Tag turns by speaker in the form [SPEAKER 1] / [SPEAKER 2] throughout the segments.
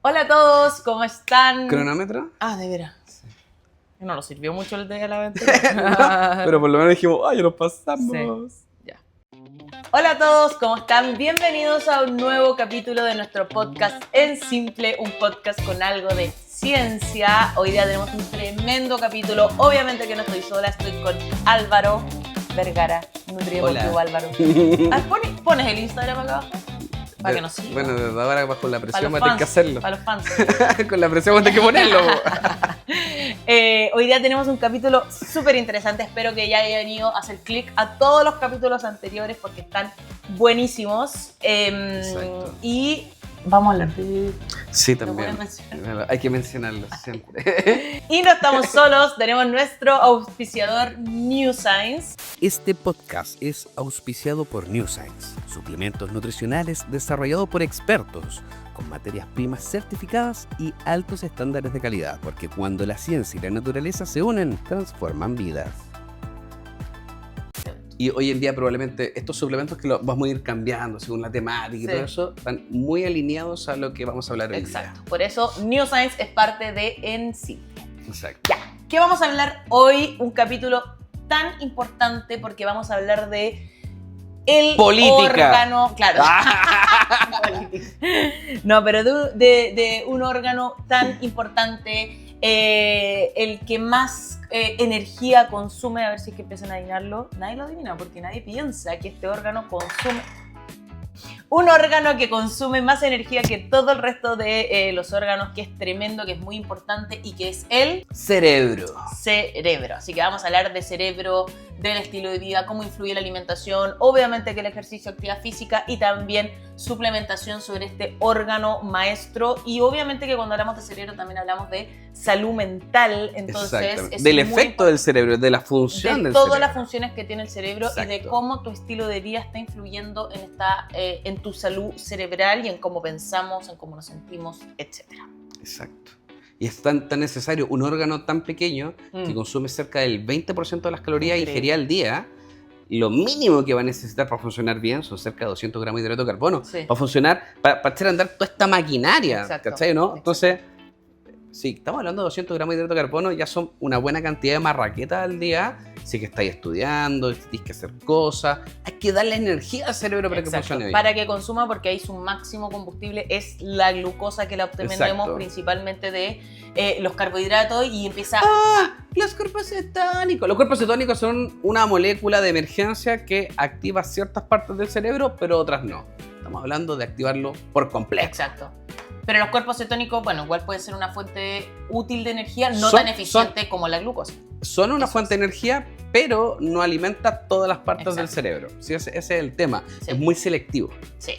[SPEAKER 1] Hola a todos, ¿cómo están?
[SPEAKER 2] ¿Cronómetro?
[SPEAKER 1] Ah, de veras. Sí. No nos sirvió mucho el de la aventura.
[SPEAKER 2] Pero por lo menos dijimos, ¡ay, ya nos pasamos!
[SPEAKER 1] Sí, ya. Hola a todos, ¿cómo están? Bienvenidos a un nuevo capítulo de nuestro podcast En Simple, un podcast con algo de ciencia. Hoy día tenemos un tremendo capítulo. Obviamente que no estoy sola, estoy con Álvaro Vergara, NutriDeportivo Álvaro. ¿Pones el Instagram acá abajo? Para que nos sigan.
[SPEAKER 2] Bueno, desde ahora bajo la presión
[SPEAKER 1] va
[SPEAKER 2] a tener que hacerlo.
[SPEAKER 1] Para los fans.
[SPEAKER 2] Con la presión va a tener que ponerlo.
[SPEAKER 1] Hoy día tenemos un capítulo súper interesante. Espero que ya hayan ido a hacer clic a todos los capítulos anteriores porque están buenísimos. Y vamos a hablar de...
[SPEAKER 2] Sí, también. Hay que mencionarlo siempre.
[SPEAKER 1] Y no estamos solos, tenemos nuestro auspiciador New Science.
[SPEAKER 3] Este podcast es auspiciado por New Science, suplementos nutricionales desarrollados por expertos, con materias primas certificadas y altos estándares de calidad, porque cuando la ciencia y la naturaleza se unen, transforman vidas.
[SPEAKER 2] Y hoy en día probablemente estos suplementos que los vamos a ir cambiando según la temática y todo eso, están muy alineados a lo que vamos a hablar hoy día.
[SPEAKER 1] Exacto, por eso New Science es parte de En Simple.
[SPEAKER 2] Exacto.
[SPEAKER 1] Ya, ¿qué vamos a hablar hoy? Un capítulo tan importante porque vamos a hablar de el
[SPEAKER 2] política.
[SPEAKER 1] Órgano, claro. No, pero de un órgano tan importante, el que más energía consume. A ver si es que empiezan a adivinarlo. Nadie lo adivina porque nadie piensa que este órgano consume. Un órgano que consume más energía que todo el resto de los órganos, que es tremendo, que es muy importante y que es el
[SPEAKER 2] cerebro.
[SPEAKER 1] Así que vamos a hablar de cerebro, del estilo de vida, cómo influye la alimentación, obviamente que el ejercicio, actividad física y también suplementación sobre este órgano maestro. Y obviamente que cuando hablamos de cerebro también hablamos de salud mental. Entonces es
[SPEAKER 2] del efecto del cerebro, de la función del cerebro.
[SPEAKER 1] De todas las funciones que tiene el cerebro. Exacto. Y de cómo tu estilo de vida está influyendo en tu salud cerebral y en cómo pensamos, en cómo nos sentimos, etc.
[SPEAKER 2] Exacto. Y es tan necesario un órgano tan pequeño que consume cerca del 20% de las calorías ingeridas al día. Lo mínimo que va a necesitar para funcionar bien son cerca de 200 gramos de hidrato de carbono. Sí. Para funcionar, para echar a andar toda esta maquinaria.
[SPEAKER 1] Exacto.
[SPEAKER 2] ¿Cachai, no? Entonces, si estamos hablando de 200 gramos de hidrato de carbono, ya son una buena cantidad de marraquetas al día. Si que estáis estudiando, tienes que hacer cosas, hay que darle energía al cerebro para que funcione bien.
[SPEAKER 1] Para que consuma, porque ahí su máximo combustible es la glucosa, que la obtenemos principalmente de los carbohidratos, y empieza...
[SPEAKER 2] Los cuerpos cetónicos. Los cuerpos cetónicos son una molécula de emergencia que activa ciertas partes del cerebro, pero otras no. Estamos hablando de activarlo por completo.
[SPEAKER 1] Exacto. Pero los cuerpos cetónicos, bueno, igual puede ser una fuente útil de energía, no tan eficiente como la glucosa.
[SPEAKER 2] Son una fuente de energía, pero no alimenta todas las partes del cerebro. Sí, ese es el tema. Sí. Es muy selectivo.
[SPEAKER 1] Sí.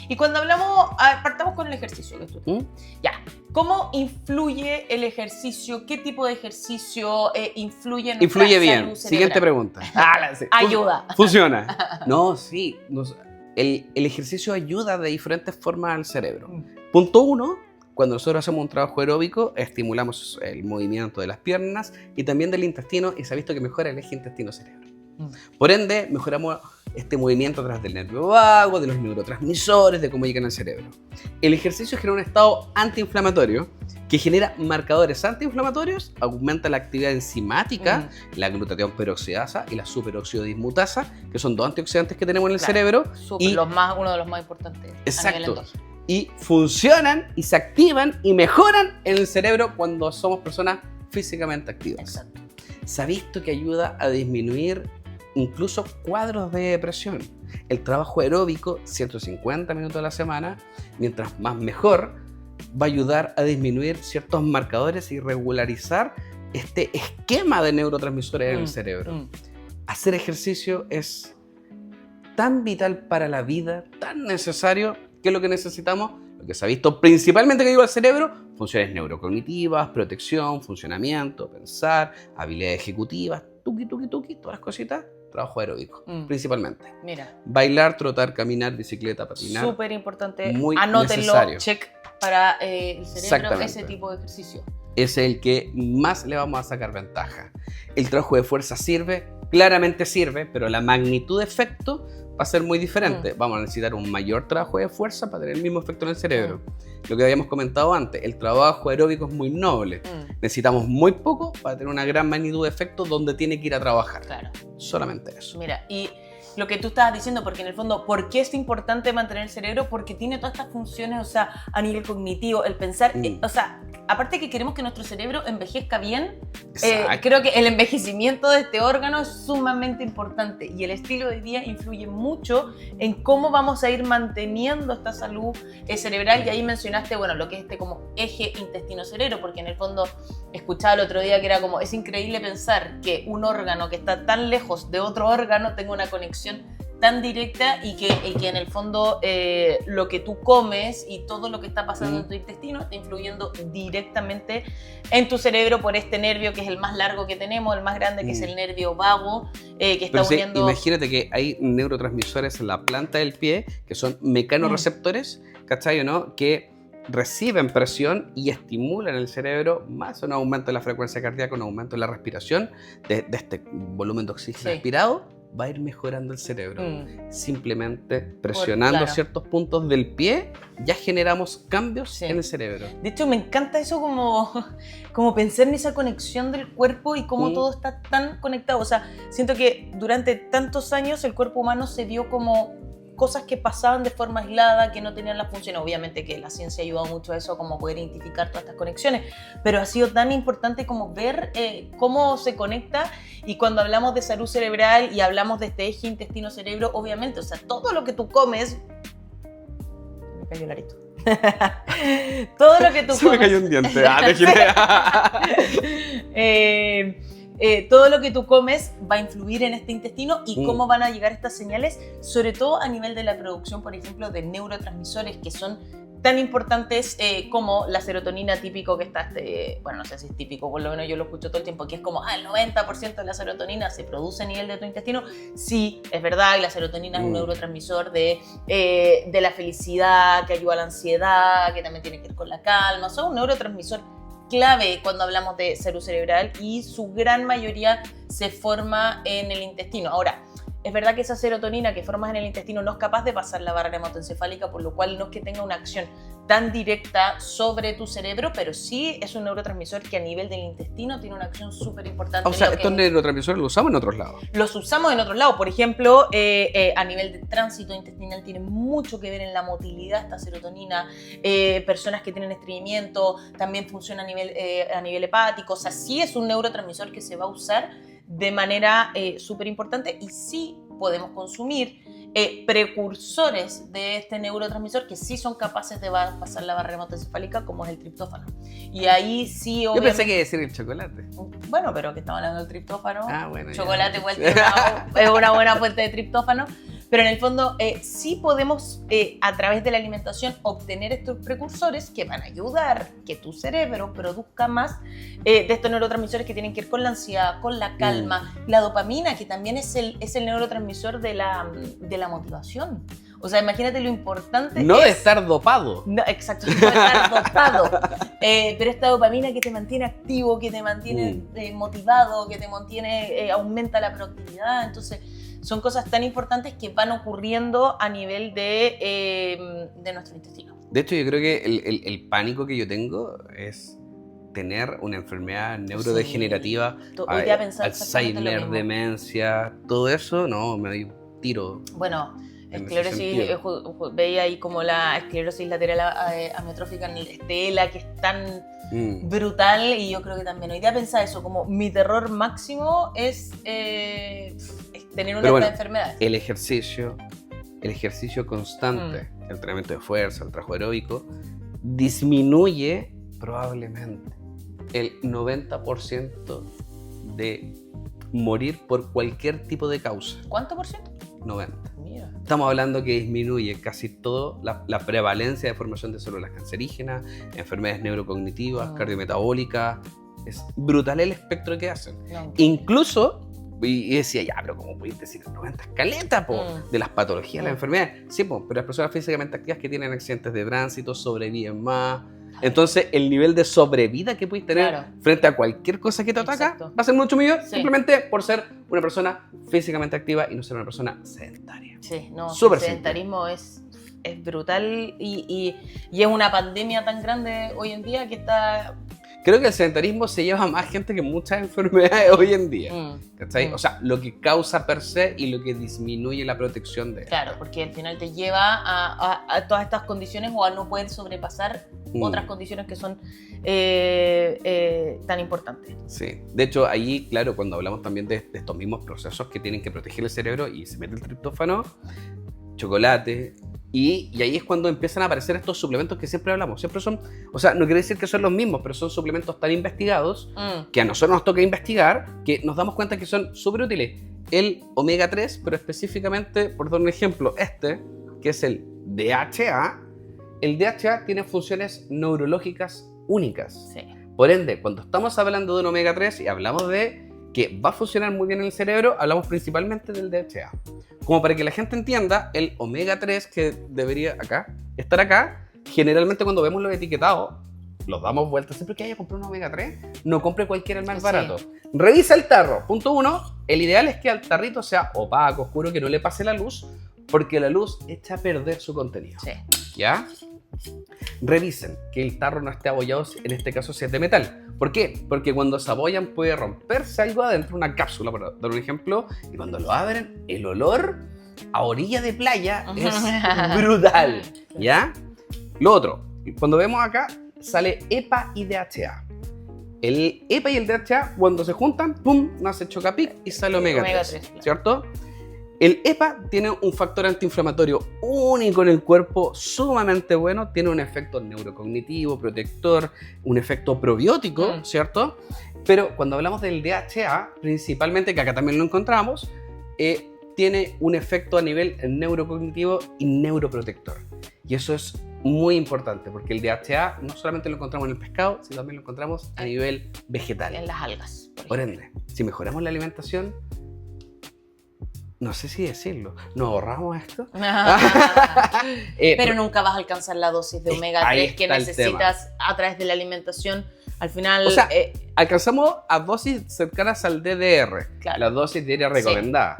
[SPEAKER 1] Y cuando hablamos, partamos con el ejercicio. Que tú. Ya. ¿Cómo influye el ejercicio? ¿Qué tipo de ejercicio influye en nuestra
[SPEAKER 2] Influye bien.
[SPEAKER 1] salud cerebral?
[SPEAKER 2] Siguiente pregunta.
[SPEAKER 1] Sí. Ayuda.
[SPEAKER 2] Funciona. No, sí. El ejercicio ayuda de diferentes formas al cerebro. Punto 1, cuando nosotros hacemos un trabajo aeróbico, estimulamos el movimiento de las piernas y también del intestino, y se ha visto que mejora el eje intestino-cerebro. Por ende, mejoramos este movimiento a través del nervio vago, de los neurotransmisores, de cómo llegan al cerebro. El ejercicio genera un estado antiinflamatorio que genera marcadores antiinflamatorios, aumenta la actividad enzimática, la glutatión peroxidasa y la superóxido dismutasa, que son dos antioxidantes que tenemos en el cerebro.
[SPEAKER 1] Uno de los más importantes.
[SPEAKER 2] Exacto. Y funcionan y se activan y mejoran en el cerebro cuando somos personas físicamente activas.
[SPEAKER 1] Exacto.
[SPEAKER 2] Se ha visto que ayuda a disminuir incluso cuadros de depresión. El trabajo aeróbico, 150 minutos a la semana, mientras más mejor, va a ayudar a disminuir ciertos marcadores y regularizar este esquema de neurotransmisores en el cerebro. Hacer ejercicio es tan vital para la vida, tan necesario, que es lo que necesitamos, lo que se ha visto principalmente que ayuda al cerebro: funciones neurocognitivas, protección, funcionamiento, pensar, habilidades ejecutivas, tuki, todas las cositas. Trabajo aeróbico, principalmente.
[SPEAKER 1] Mira.
[SPEAKER 2] Bailar, trotar, caminar, bicicleta, patinar.
[SPEAKER 1] Súper importante.
[SPEAKER 2] Muy
[SPEAKER 1] anótenlo,
[SPEAKER 2] necesario.
[SPEAKER 1] Check para el cerebro, ese tipo de ejercicio.
[SPEAKER 2] Es el que más le vamos a sacar ventaja. El trabajo de fuerza sirve, claramente sirve, pero la magnitud de efecto va a ser muy diferente. Vamos a necesitar un mayor trabajo de fuerza para tener el mismo efecto en el cerebro. Lo que habíamos comentado antes, el trabajo aeróbico es muy noble. Necesitamos muy poco para tener una gran magnitud de efecto donde tiene que ir a trabajar.
[SPEAKER 1] Claro.
[SPEAKER 2] Solamente eso.
[SPEAKER 1] Mira, y lo que tú estabas diciendo, porque en el fondo, ¿por qué es importante mantener el cerebro? Porque tiene todas estas funciones, o sea, a nivel cognitivo, el pensar, o sea, aparte que queremos que nuestro cerebro envejezca bien, creo que el envejecimiento de este órgano es sumamente importante y el estilo de vida influye mucho en cómo vamos a ir manteniendo esta salud cerebral. Y ahí mencionaste, bueno, lo que es este como eje intestino-cerebro, porque en el fondo escuchaba el otro día que era como, es increíble pensar que un órgano que está tan lejos de otro órgano tenga una conexión tan directa y que en el fondo lo que tú comes y todo lo que está pasando en tu intestino está influyendo directamente en tu cerebro por este nervio que es el más largo que tenemos, el más grande, que es el nervio vago, que está uniendo...
[SPEAKER 2] Imagínate que hay neurotransmisores en la planta del pie que son mecanorreceptores, ¿cachai o no? Que reciben presión y estimulan el cerebro, más un aumento de la frecuencia cardíaca, un aumento de la respiración, de este volumen de oxígeno respirado, va a ir mejorando el cerebro. Simplemente presionando ciertos puntos del pie, ya generamos cambios en el cerebro.
[SPEAKER 1] De hecho, me encanta eso como pensar en esa conexión del cuerpo y cómo todo está tan conectado. O sea, siento que durante tantos años el cuerpo humano se vio como cosas que pasaban de forma aislada, que no tenían la función. Obviamente que la ciencia ha ayudado mucho a eso, como poder identificar todas estas conexiones, pero ha sido tan importante como ver cómo se conecta. Y cuando hablamos de salud cerebral y hablamos de este eje intestino-cerebro, obviamente, o sea, todo lo que tú comes... Me cayó el arito. Todo lo que tú
[SPEAKER 2] Se
[SPEAKER 1] comes...
[SPEAKER 2] me cayó un diente.
[SPEAKER 1] Todo lo que tú comes va a influir en este intestino y cómo van a llegar estas señales, sobre todo a nivel de la producción, por ejemplo, de neurotransmisores que son tan importantes como la serotonina, típico que está, bueno, no sé si es típico, por lo menos yo lo escucho todo el tiempo, que es como el 90% de la serotonina se produce a nivel de tu intestino. Sí, es verdad, y la serotonina es un neurotransmisor de la felicidad, que ayuda a la ansiedad, que también tiene que ver con la calma, son un neurotransmisor clave cuando hablamos de salud cerebral y su gran mayoría se forma en el intestino. Ahora, es verdad que esa serotonina que formas en el intestino no es capaz de pasar la barrera hematoencefálica, por lo cual no es que tenga una acción tan directa sobre tu cerebro, pero sí es un neurotransmisor que a nivel del intestino tiene una acción súper importante.
[SPEAKER 2] O sea, estos neurotransmisores los usamos en otros lados.
[SPEAKER 1] Los usamos en otros lados. Por ejemplo, a nivel de tránsito intestinal tiene mucho que ver en la motilidad esta serotonina. Personas que tienen estreñimiento también funciona a nivel hepático. O sea, sí es un neurotransmisor que se va a usar de manera súper importante y sí podemos consumir precursores de este neurotransmisor que sí son capaces de pasar la barrera hematoencefálica, como es el triptófano. Y ahí sí, obviamente...
[SPEAKER 2] Yo pensé que iba a decir el chocolate.
[SPEAKER 1] Bueno, pero que estamos hablando del triptófano.
[SPEAKER 2] Bueno,
[SPEAKER 1] chocolate igual es una buena fuente de triptófano. Pero en el fondo sí podemos, a través de la alimentación, obtener estos precursores que van a ayudar que tu cerebro produzca más de estos neurotransmisores que tienen que ver con la ansiedad, con la calma, la dopamina, que también es el neurotransmisor de la motivación. O sea, imagínate lo importante.
[SPEAKER 2] No de estar dopado.
[SPEAKER 1] No, exacto, no de estar dopado. Pero esta dopamina que te mantiene activo, que te mantiene motivado, que te mantiene, aumenta la productividad. Entonces, son cosas tan importantes que van ocurriendo a nivel de nuestro intestino.
[SPEAKER 2] De hecho, yo creo que el pánico que yo tengo es tener una enfermedad neurodegenerativa, Alzheimer, demencia, todo eso, no, me doy un tiro.
[SPEAKER 1] Bueno, esclerosis, veía ahí como la esclerosis lateral amiotrófica en el estela, que es tan brutal, y yo creo que también hoy día pensar eso, como mi terror máximo es tener una de estas enfermedades.
[SPEAKER 2] El ejercicio constante, el entrenamiento de fuerza, el trabajo aeróbico, disminuye probablemente el 90% de morir por cualquier tipo de causa.
[SPEAKER 1] ¿Cuánto por ciento?
[SPEAKER 2] 90. Mira. Estamos hablando que disminuye casi todo la prevalencia de formación de células cancerígenas, enfermedades neurocognitivas, cardiometabólicas. Es brutal el espectro que hacen. No. Incluso, y decía, ya, pero ¿cómo puedes decir 90 escaletas de las patologías, las enfermedades? Sí, pero las personas físicamente activas que tienen accidentes de tránsito sobreviven más. Entonces, el nivel de sobrevida que puedes tener
[SPEAKER 1] Claro.
[SPEAKER 2] frente a cualquier cosa que te ataca
[SPEAKER 1] Exacto.
[SPEAKER 2] va a ser mucho mayor,
[SPEAKER 1] Sí.
[SPEAKER 2] simplemente por ser una persona físicamente activa y no ser una persona sedentaria.
[SPEAKER 1] Sí, no,
[SPEAKER 2] Súper
[SPEAKER 1] el sedentarismo es brutal y es una pandemia tan grande hoy en día que está...
[SPEAKER 2] Creo que el sedentarismo se lleva más gente que muchas enfermedades hoy en día. ¿Cachai?
[SPEAKER 1] Mm.
[SPEAKER 2] O sea, lo que causa per se y lo que disminuye la protección de...
[SPEAKER 1] Claro, porque al final te lleva a todas estas condiciones o a no poder sobrepasar otras condiciones que son tan importantes.
[SPEAKER 2] Sí, de hecho ahí, claro, cuando hablamos también de estos mismos procesos que tienen que proteger el cerebro y se mete el triptófano, chocolate, y ahí es cuando empiezan a aparecer estos suplementos que siempre hablamos. Siempre son, o sea, no quiere decir que son los mismos, pero son suplementos tan investigados que a nosotros nos toca investigar que nos damos cuenta que son súper útiles. El omega 3, pero específicamente, por dar un ejemplo, que es el DHA, el DHA tiene funciones neurológicas únicas.
[SPEAKER 1] Sí.
[SPEAKER 2] Por ende, cuando estamos hablando de un omega 3 y hablamos de que va a funcionar muy bien en el cerebro, hablamos principalmente del DHA. Como para que la gente entienda, el omega 3 que debería estar acá, generalmente cuando vemos los etiquetados, los damos vuelta. Siempre que haya comprado un omega 3, no compre cualquiera el más
[SPEAKER 1] Sí.
[SPEAKER 2] barato. Revisa el tarro. Punto 1, el ideal es que el tarrito sea opaco, oscuro, que no le pase la luz, porque la luz echa a perder su contenido.
[SPEAKER 1] Sí.
[SPEAKER 2] ¿Ya? Revisen que el tarro no esté abollado, en este caso si es de metal. ¿Por qué? Porque cuando se abollan puede romperse algo adentro, una cápsula, por dar un ejemplo, y cuando lo abren, el olor a orilla de playa es brutal. ¿Ya? Lo otro, cuando vemos acá, sale EPA y DHA. El EPA y el DHA, cuando se juntan, ¡pum!, nace Chocapic y sale omega 3,
[SPEAKER 1] claro.
[SPEAKER 2] ¿cierto? El EPA tiene un factor antiinflamatorio único en el cuerpo, sumamente bueno, tiene un efecto neurocognitivo, protector, un efecto probiótico, ¿cierto? Pero cuando hablamos del DHA, principalmente, que acá también lo encontramos, tiene un efecto a nivel neurocognitivo y neuroprotector. Y eso es muy importante, porque el DHA no solamente lo encontramos en el pescado, sino también lo encontramos a nivel vegetal.
[SPEAKER 1] En las algas.
[SPEAKER 2] Por ende, si mejoramos la alimentación, no sé si decirlo, ¿nos ahorramos esto?
[SPEAKER 1] Pero nunca vas a alcanzar la dosis de omega 3 que
[SPEAKER 2] está el
[SPEAKER 1] necesitas a través de la alimentación. Al final...
[SPEAKER 2] O sea, alcanzamos a dosis cercanas al DDR,
[SPEAKER 1] Claro.
[SPEAKER 2] la dosis diaria recomendada.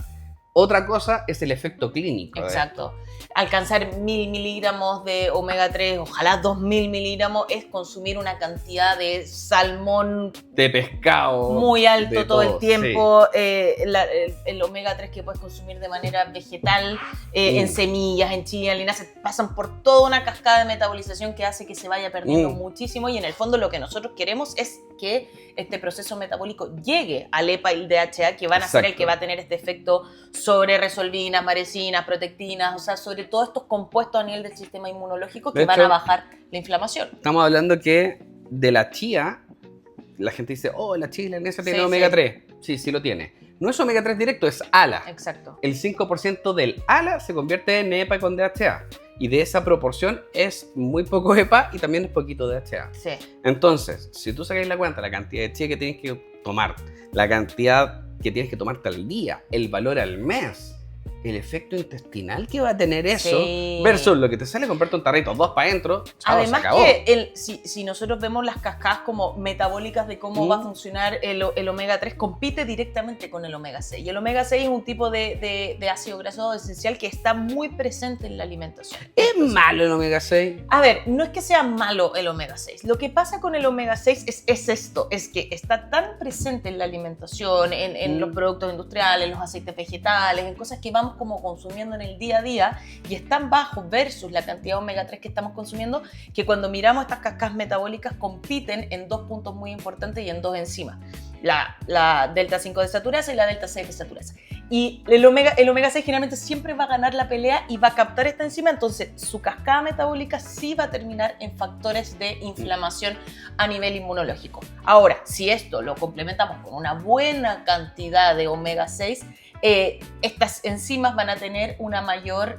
[SPEAKER 2] Otra cosa es el efecto clínico.
[SPEAKER 1] Exacto. Alcanzar 1000 miligramos de omega 3, ojalá 2000 miligramos, es consumir una cantidad de salmón
[SPEAKER 2] De pescado.
[SPEAKER 1] muy alto
[SPEAKER 2] de
[SPEAKER 1] todo el
[SPEAKER 2] todo,
[SPEAKER 1] tiempo. El omega 3 que puedes consumir de manera vegetal, en semillas, en chía, en linaza, pasan por toda una cascada de metabolización que hace que se vaya perdiendo muchísimo, y en el fondo lo que nosotros queremos es que este proceso metabólico llegue al EPA y el DHA, que van a ser el que va a tener este efecto sobre resolvinas, maresinas, protectinas, o sea, sobre todos estos compuestos a nivel del sistema inmunológico que
[SPEAKER 2] De
[SPEAKER 1] van
[SPEAKER 2] hecho,
[SPEAKER 1] a bajar la inflamación.
[SPEAKER 2] Estamos hablando que de la chía, la gente dice, oh, la chía y la linaza tienen
[SPEAKER 1] Sí,
[SPEAKER 2] omega
[SPEAKER 1] sí.
[SPEAKER 2] 3. Sí, sí lo tiene. No es omega 3 directo, es ALA.
[SPEAKER 1] Exacto.
[SPEAKER 2] El 5% del ALA se convierte en EPA con DHA. Y de esa proporción es muy poco EPA y también es poquito DHA.
[SPEAKER 1] Sí.
[SPEAKER 2] Entonces, si tú sacáis la cuenta, la cantidad de chía que tienes que tomar, la cantidad que tienes que tomarte al día, el valor al mes, el efecto intestinal que va a tener eso,
[SPEAKER 1] Sí.
[SPEAKER 2] versus lo que te sale comprarte un tarrito, 2 para adentro, chao,
[SPEAKER 1] Además
[SPEAKER 2] se acabó.
[SPEAKER 1] que si nosotros vemos las cascadas como metabólicas de cómo va a funcionar el omega 3, compite directamente con el omega 6. Y el omega 6 es un tipo de ácido graso esencial que está muy presente en la alimentación.
[SPEAKER 2] ¿Es malo el omega 6?
[SPEAKER 1] A ver, no es que sea malo el omega 6. Lo que pasa con el omega 6 es esto, es que está tan presente en la alimentación, en los productos industriales, en los aceites vegetales, en cosas que vamos como consumiendo en el día a día, y es tan bajo versus la cantidad de omega 3 que estamos consumiendo, que cuando miramos estas cascadas metabólicas compiten en dos puntos muy importantes y en dos enzimas. La delta 5 desaturasa y la delta 6 desaturasa. Y el omega 6 generalmente siempre va a ganar la pelea y va a captar esta enzima, entonces su cascada metabólica sí va a terminar en factores de inflamación a nivel inmunológico. Ahora, si esto lo complementamos con una buena cantidad de omega 6, estas enzimas van a tener una mayor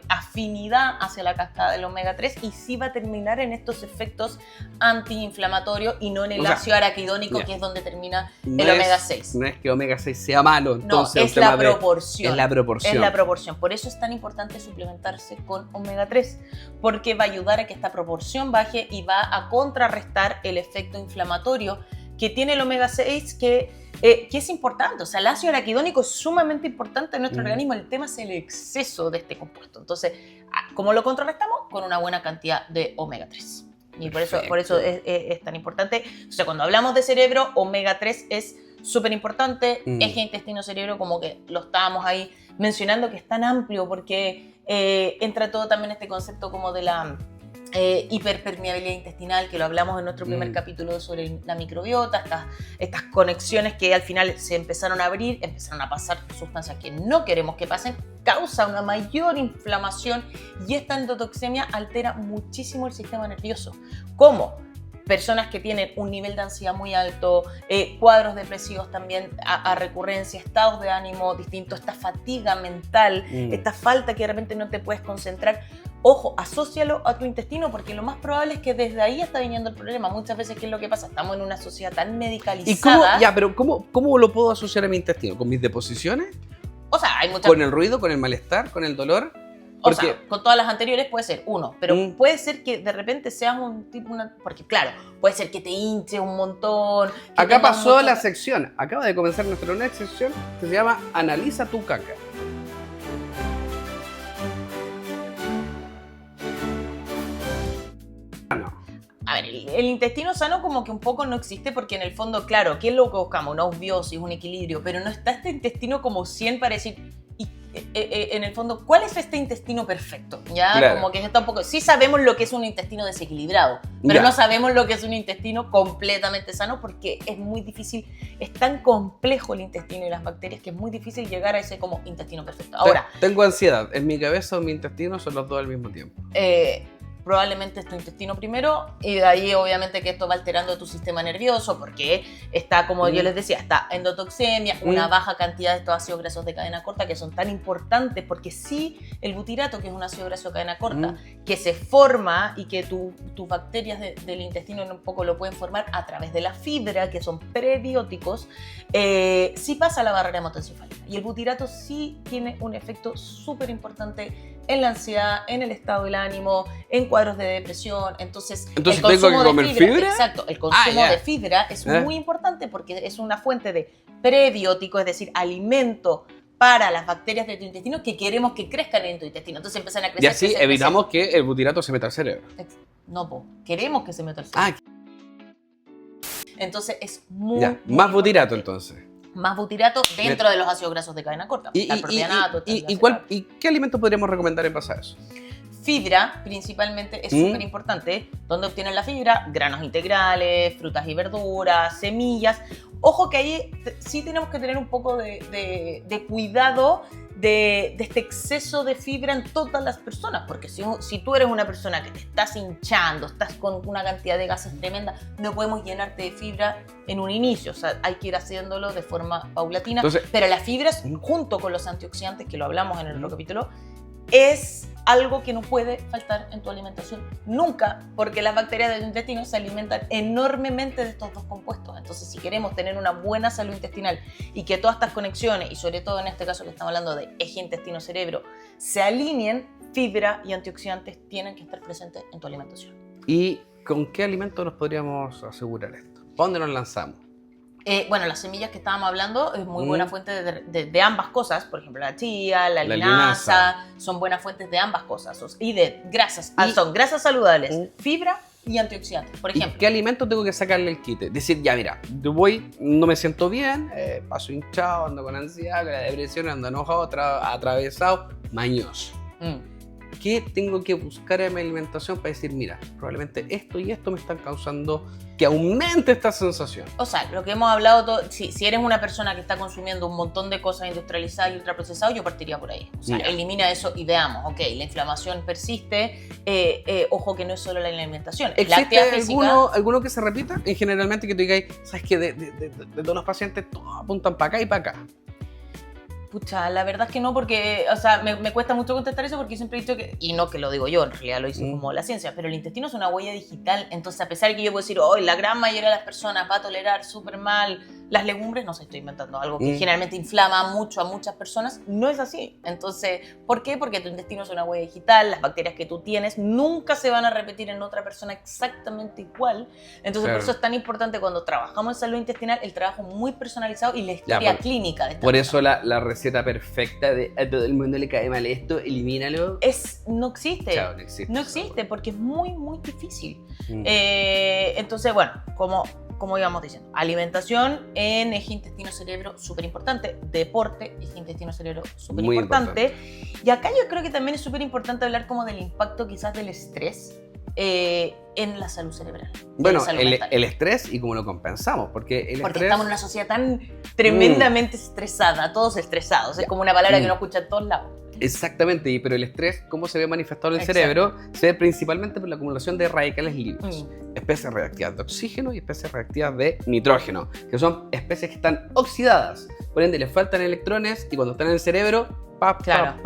[SPEAKER 1] afinidad hacia la cascada del omega 3 y sí va a terminar en estos efectos antiinflamatorios y no en el ácido araquidónico, que es donde termina el omega 6.
[SPEAKER 2] No es que omega 6 sea malo, entonces
[SPEAKER 1] no, es la proporción.
[SPEAKER 2] Es la proporción.
[SPEAKER 1] Es la proporción. Por eso es tan importante suplementarse con omega 3, porque va a ayudar a que esta proporción baje y va a contrarrestar el efecto inflamatorio que tiene el omega 6 que es importante. O sea, el ácido araquidónico es sumamente importante en nuestro organismo. El tema es el exceso de este compuesto. Entonces, ¿cómo lo contrarrestamos? Con una buena cantidad de omega 3. Y por eso es tan importante. O sea, cuando hablamos de cerebro, omega 3 es súper importante. Eje intestino-cerebro, como que lo estábamos ahí mencionando, que es tan amplio porque entra todo también este concepto como de la hiperpermeabilidad intestinal, que lo hablamos en nuestro primer capítulo sobre la microbiota, estas conexiones que al final se empezaron a abrir, empezaron a pasar sustancias que no queremos que pasen, causa una mayor inflamación y esta endotoxemia altera muchísimo el sistema nervioso. ¿Cómo? Personas que tienen un nivel de ansiedad muy alto, cuadros depresivos también a recurrencia, estados de ánimo distintos, esta fatiga mental, esta falta que de repente no te puedes concentrar. Ojo, asócialo a tu intestino porque lo más probable es que desde ahí está viniendo el problema. Muchas veces, ¿qué es lo que pasa? Estamos en una sociedad tan medicalizada.
[SPEAKER 2] ¿Y cómo lo puedo asociar a mi intestino? ¿Con mis deposiciones?
[SPEAKER 1] O sea, hay muchas...
[SPEAKER 2] ¿Con el ruido, con el malestar, con el dolor?
[SPEAKER 1] O sea, con todas las anteriores puede ser uno, pero puede ser que de repente seas un tipo, porque claro, puede ser que te hinche un montón.
[SPEAKER 2] Acá pasó la sección, acaba de comenzar nuestra nueva sección que se llama Analiza tu caca.
[SPEAKER 1] A ver, el intestino sano como que un poco no existe porque en el fondo, claro, ¿qué es lo que buscamos? Una osbiosis, un equilibrio, pero no está este intestino como 100 para decir... en el fondo, ¿cuál es este intestino perfecto? ¿Ya? Claro. Como que está un poco... Sí sabemos lo que es un intestino desequilibrado, pero no sabemos lo que es un intestino completamente sano porque es muy difícil, es tan complejo el intestino y las bacterias que es muy difícil llegar a ese como intestino perfecto. Ahora...
[SPEAKER 2] Tengo ansiedad, en mi cabeza o mi intestino son los dos al mismo tiempo.
[SPEAKER 1] Probablemente es tu intestino primero y de ahí obviamente que esto va alterando tu sistema nervioso porque está, como yo les decía, está endotoxemia, una baja cantidad de estos ácidos grasos de cadena corta que son tan importantes porque sí, el butirato, que es un ácido graso de cadena corta, que se forma y que tus bacterias del intestino un poco lo pueden formar a través de la fibra, que son prebióticos, sí pasa a la barrera hematoencefálica y el butirato sí tiene un efecto súper importante en la ansiedad, en el estado del ánimo, en cuadros de depresión. Entonces
[SPEAKER 2] el consumo tengo que comer fibra.
[SPEAKER 1] Exacto, el consumo de fibra es muy importante porque es una fuente de prebiótico, es decir, alimento para las bacterias de tu intestino que queremos que crezcan en tu intestino. Entonces empiezan a crecer.
[SPEAKER 2] Y así evitamos que el butirato se meta al cerebro.
[SPEAKER 1] No, queremos que se meta al cerebro. Entonces es muy...
[SPEAKER 2] más butirato entonces.
[SPEAKER 1] Más butirato dentro de los ácidos grasos de cadena corta.
[SPEAKER 2] ¿Y qué alimentos podríamos recomendar en base a eso?
[SPEAKER 1] Fibra, principalmente, es súper importante. ¿Dónde obtienen la fibra? Granos integrales, frutas y verduras, semillas. Ojo que ahí sí tenemos que tener un poco de cuidado de este exceso de fibra en todas las personas, porque si tú eres una persona que te estás hinchando, estás con una cantidad de gases tremenda, no podemos llenarte de fibra en un inicio, o sea, hay que ir haciéndolo de forma paulatina. Entonces, pero las fibras, junto con los antioxidantes, que lo hablamos en el otro capítulo, es algo que no puede faltar en tu alimentación nunca, porque las bacterias del intestino se alimentan enormemente de estos dos compuestos. Entonces, si queremos tener una buena salud intestinal y que todas estas conexiones, y sobre todo en este caso que estamos hablando de eje intestino-cerebro, se alineen, fibra y antioxidantes tienen que estar presentes en tu alimentación.
[SPEAKER 2] ¿Y con qué alimentos nos podríamos asegurar esto? ¿Dónde nos lanzamos?
[SPEAKER 1] Bueno, las semillas que estábamos hablando es muy buena fuente de ambas cosas. Por ejemplo, la chía, la linaza, son buenas fuentes de ambas cosas. Y de grasas, son grasas saludables, fibra y antioxidantes, por ejemplo.
[SPEAKER 2] ¿Y qué alimento tengo que sacarle el quite? Decir, ya mira, yo no me siento bien, paso hinchado, ando con ansiedad, con la depresión, ando enojado, atravesado, mañoso. ¿Qué tengo que buscar en mi alimentación para decir, mira, probablemente esto y esto me están causando que aumente esta sensación?
[SPEAKER 1] O sea, lo que hemos hablado, si eres una persona que está consumiendo un montón de cosas industrializadas y ultraprocesadas, yo partiría por ahí. O sea, elimina eso y veamos, ok, la inflamación persiste, ojo que no es solo la alimentación.
[SPEAKER 2] ¿Existe alguno que se repita? Y generalmente que tú digas, ¿sabes qué? De todos los pacientes, todos apuntan para acá y para acá.
[SPEAKER 1] Pucha, la verdad es que no, porque, o sea, me cuesta mucho contestar eso porque siempre he dicho que, y no que lo digo yo, en realidad lo dice como la ciencia, pero el intestino es una huella digital, entonces a pesar de que yo puedo decir, hoy la gran mayoría de las personas va a tolerar súper mal las legumbres, no sé, estoy inventando algo que generalmente inflama mucho a muchas personas, no es así. Entonces, ¿por qué? Porque tu intestino es una huella digital, las bacterias que tú tienes nunca se van a repetir en otra persona exactamente igual, entonces
[SPEAKER 2] Claro.
[SPEAKER 1] por eso es tan importante cuando trabajamos en salud intestinal el trabajo muy personalizado y la historia clínica de esta
[SPEAKER 2] Por
[SPEAKER 1] persona.
[SPEAKER 2] eso la receta perfecta de a todo el mundo le cae mal esto, elimínalo.
[SPEAKER 1] No existe.
[SPEAKER 2] Chao, no existe.
[SPEAKER 1] No existe porque es muy, muy difícil.
[SPEAKER 2] Mm.
[SPEAKER 1] Entonces, bueno, como íbamos diciendo, alimentación en eje intestino-cerebro, súper importante. Deporte, eje intestino-cerebro, súper
[SPEAKER 2] Muy
[SPEAKER 1] importante. Y acá yo creo que también es súper importante hablar como del impacto quizás del estrés en la salud cerebral.
[SPEAKER 2] Bueno,
[SPEAKER 1] en la salud
[SPEAKER 2] el
[SPEAKER 1] mental.
[SPEAKER 2] estrés y cómo lo compensamos, porque el
[SPEAKER 1] Porque
[SPEAKER 2] estrés...
[SPEAKER 1] estamos en una sociedad tan tremendamente estresada, todos estresados. Es como una palabra que uno escucha en todos lados.
[SPEAKER 2] Exactamente, pero el estrés, ¿cómo se ve manifestado en el
[SPEAKER 1] Exacto.
[SPEAKER 2] cerebro? Se ve principalmente por la acumulación de radicales libres,
[SPEAKER 1] Mm.
[SPEAKER 2] especies reactivas de oxígeno y especies reactivas de nitrógeno, que son especies que están oxidadas, por ende les faltan electrones y cuando están en el cerebro,
[SPEAKER 1] Claro.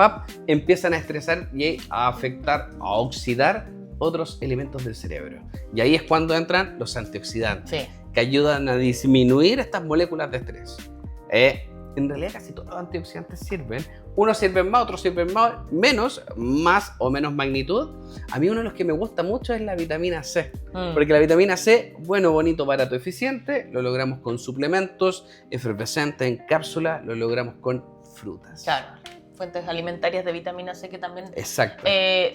[SPEAKER 2] empiezan a estresar y a afectar, a oxidar otros elementos del cerebro. Y ahí es cuando entran los antioxidantes,
[SPEAKER 1] Sí.
[SPEAKER 2] que ayudan a disminuir estas moléculas de estrés. En realidad casi todos los antioxidantes sirven. Unos sirven más, otros sirven menos, más o menos magnitud. A mí uno de los que me gusta mucho es la vitamina C.
[SPEAKER 1] Mm.
[SPEAKER 2] Porque la vitamina C, bueno, bonito, barato, eficiente, lo logramos con suplementos, efervescentes en cápsula, lo logramos con frutas.
[SPEAKER 1] Claro, fuentes alimentarias de vitamina C que también
[SPEAKER 2] Exacto.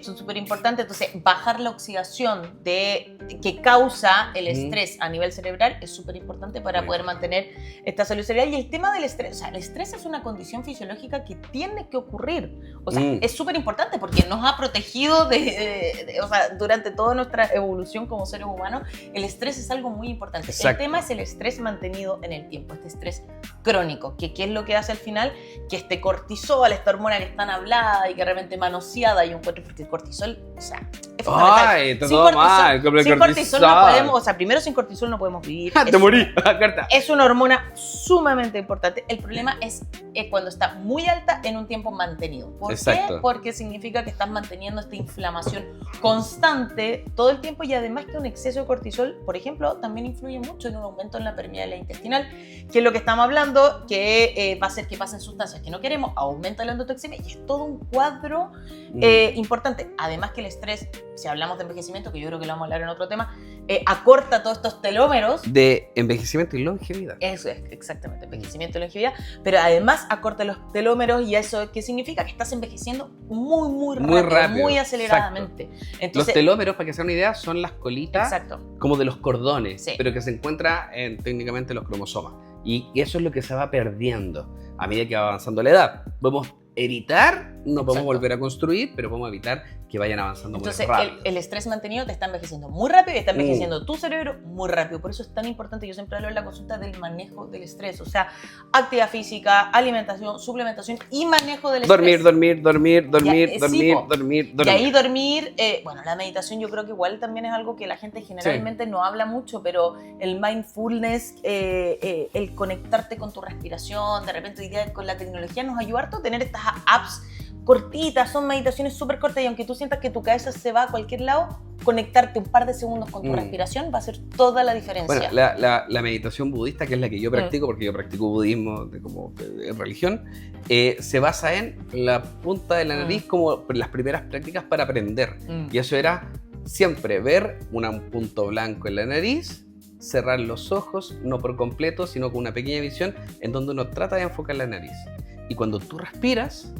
[SPEAKER 1] son súper importantes. Entonces, bajar la oxidación que causa el estrés a nivel cerebral es súper importante para poder mantener esta salud cerebral. Y el tema del estrés, o sea, el estrés es una condición fisiológica que tiene que ocurrir. O sea, es súper importante porque nos ha protegido o sea, durante toda nuestra evolución como seres humanos. El estrés es algo muy importante.
[SPEAKER 2] Exacto.
[SPEAKER 1] El tema es el estrés mantenido en el tiempo, este estrés crónico, que ¿qué es lo que hace al final? Que este cortisol, esta hormona que es tan hablada y que realmente manoseada y un cuerpo, porque el cortisol, o sea, es fundamental.
[SPEAKER 2] Ay, está todo mal, compra
[SPEAKER 1] sin cortisol
[SPEAKER 2] cortisol.
[SPEAKER 1] no podemos, o sea, primero sin cortisol no podemos vivir.
[SPEAKER 2] ¡Te morí! Carta.
[SPEAKER 1] Es una hormona sumamente importante. El problema es cuando está muy alta en un tiempo mantenido. ¿Por
[SPEAKER 2] Exacto.
[SPEAKER 1] qué? Porque significa que estás manteniendo esta inflamación constante todo el tiempo y además que un exceso de cortisol, por ejemplo, también influye mucho en un aumento en la permeabilidad intestinal, que es lo que estamos hablando, que va a hacer que pasen sustancias que no queremos, aumenta la endotoxemia y es todo un cuadro importante. Además que el estrés, si hablamos de envejecimiento, que yo creo que lo vamos a hablar en otro tema, acorta todos estos telómeros.
[SPEAKER 2] De envejecimiento y longevidad.
[SPEAKER 1] Eso es, exactamente, envejecimiento y longevidad, pero además acorta los telómeros y eso ¿qué significa? Que estás envejeciendo muy rápido, muy aceleradamente. Entonces,
[SPEAKER 2] Los telómeros, para que se hagan una idea, son las colitas
[SPEAKER 1] exacto.
[SPEAKER 2] como de los cordones,
[SPEAKER 1] Sí.
[SPEAKER 2] pero que se encuentra en técnicamente los cromosomas. Y eso es lo que se va perdiendo a medida que va avanzando la edad. Podemos evitar, no podemos
[SPEAKER 1] Exacto.
[SPEAKER 2] volver a construir, pero podemos evitar que vayan avanzando
[SPEAKER 1] Entonces,
[SPEAKER 2] muy rápido.
[SPEAKER 1] el estrés mantenido te está envejeciendo muy rápido y está envejeciendo tu cerebro muy rápido. Por eso es tan importante, yo siempre hablo en la consulta del manejo del estrés. O sea, actividad física, alimentación, suplementación y manejo del estrés.
[SPEAKER 2] Dormir.
[SPEAKER 1] Y ahí dormir, bueno, la meditación yo creo que igual también es algo que la gente generalmente no habla mucho, pero el mindfulness, el conectarte con tu respiración, de repente hoy día con la tecnología nos ayuda harto a tener estas apps cortitas, son meditaciones súper cortas y aunque tú sientas que tu cabeza se va a cualquier lado, conectarte un par de segundos con tu respiración va a hacer toda la diferencia.
[SPEAKER 2] Bueno, la meditación budista, que es la que yo practico, porque yo practico budismo de religión, se basa en la punta de la nariz como las primeras prácticas para aprender. Y eso era siempre ver un punto blanco en la nariz, cerrar los ojos, no por completo, sino con una pequeña visión en donde uno trata de enfocar la nariz. Y cuando tú respiras,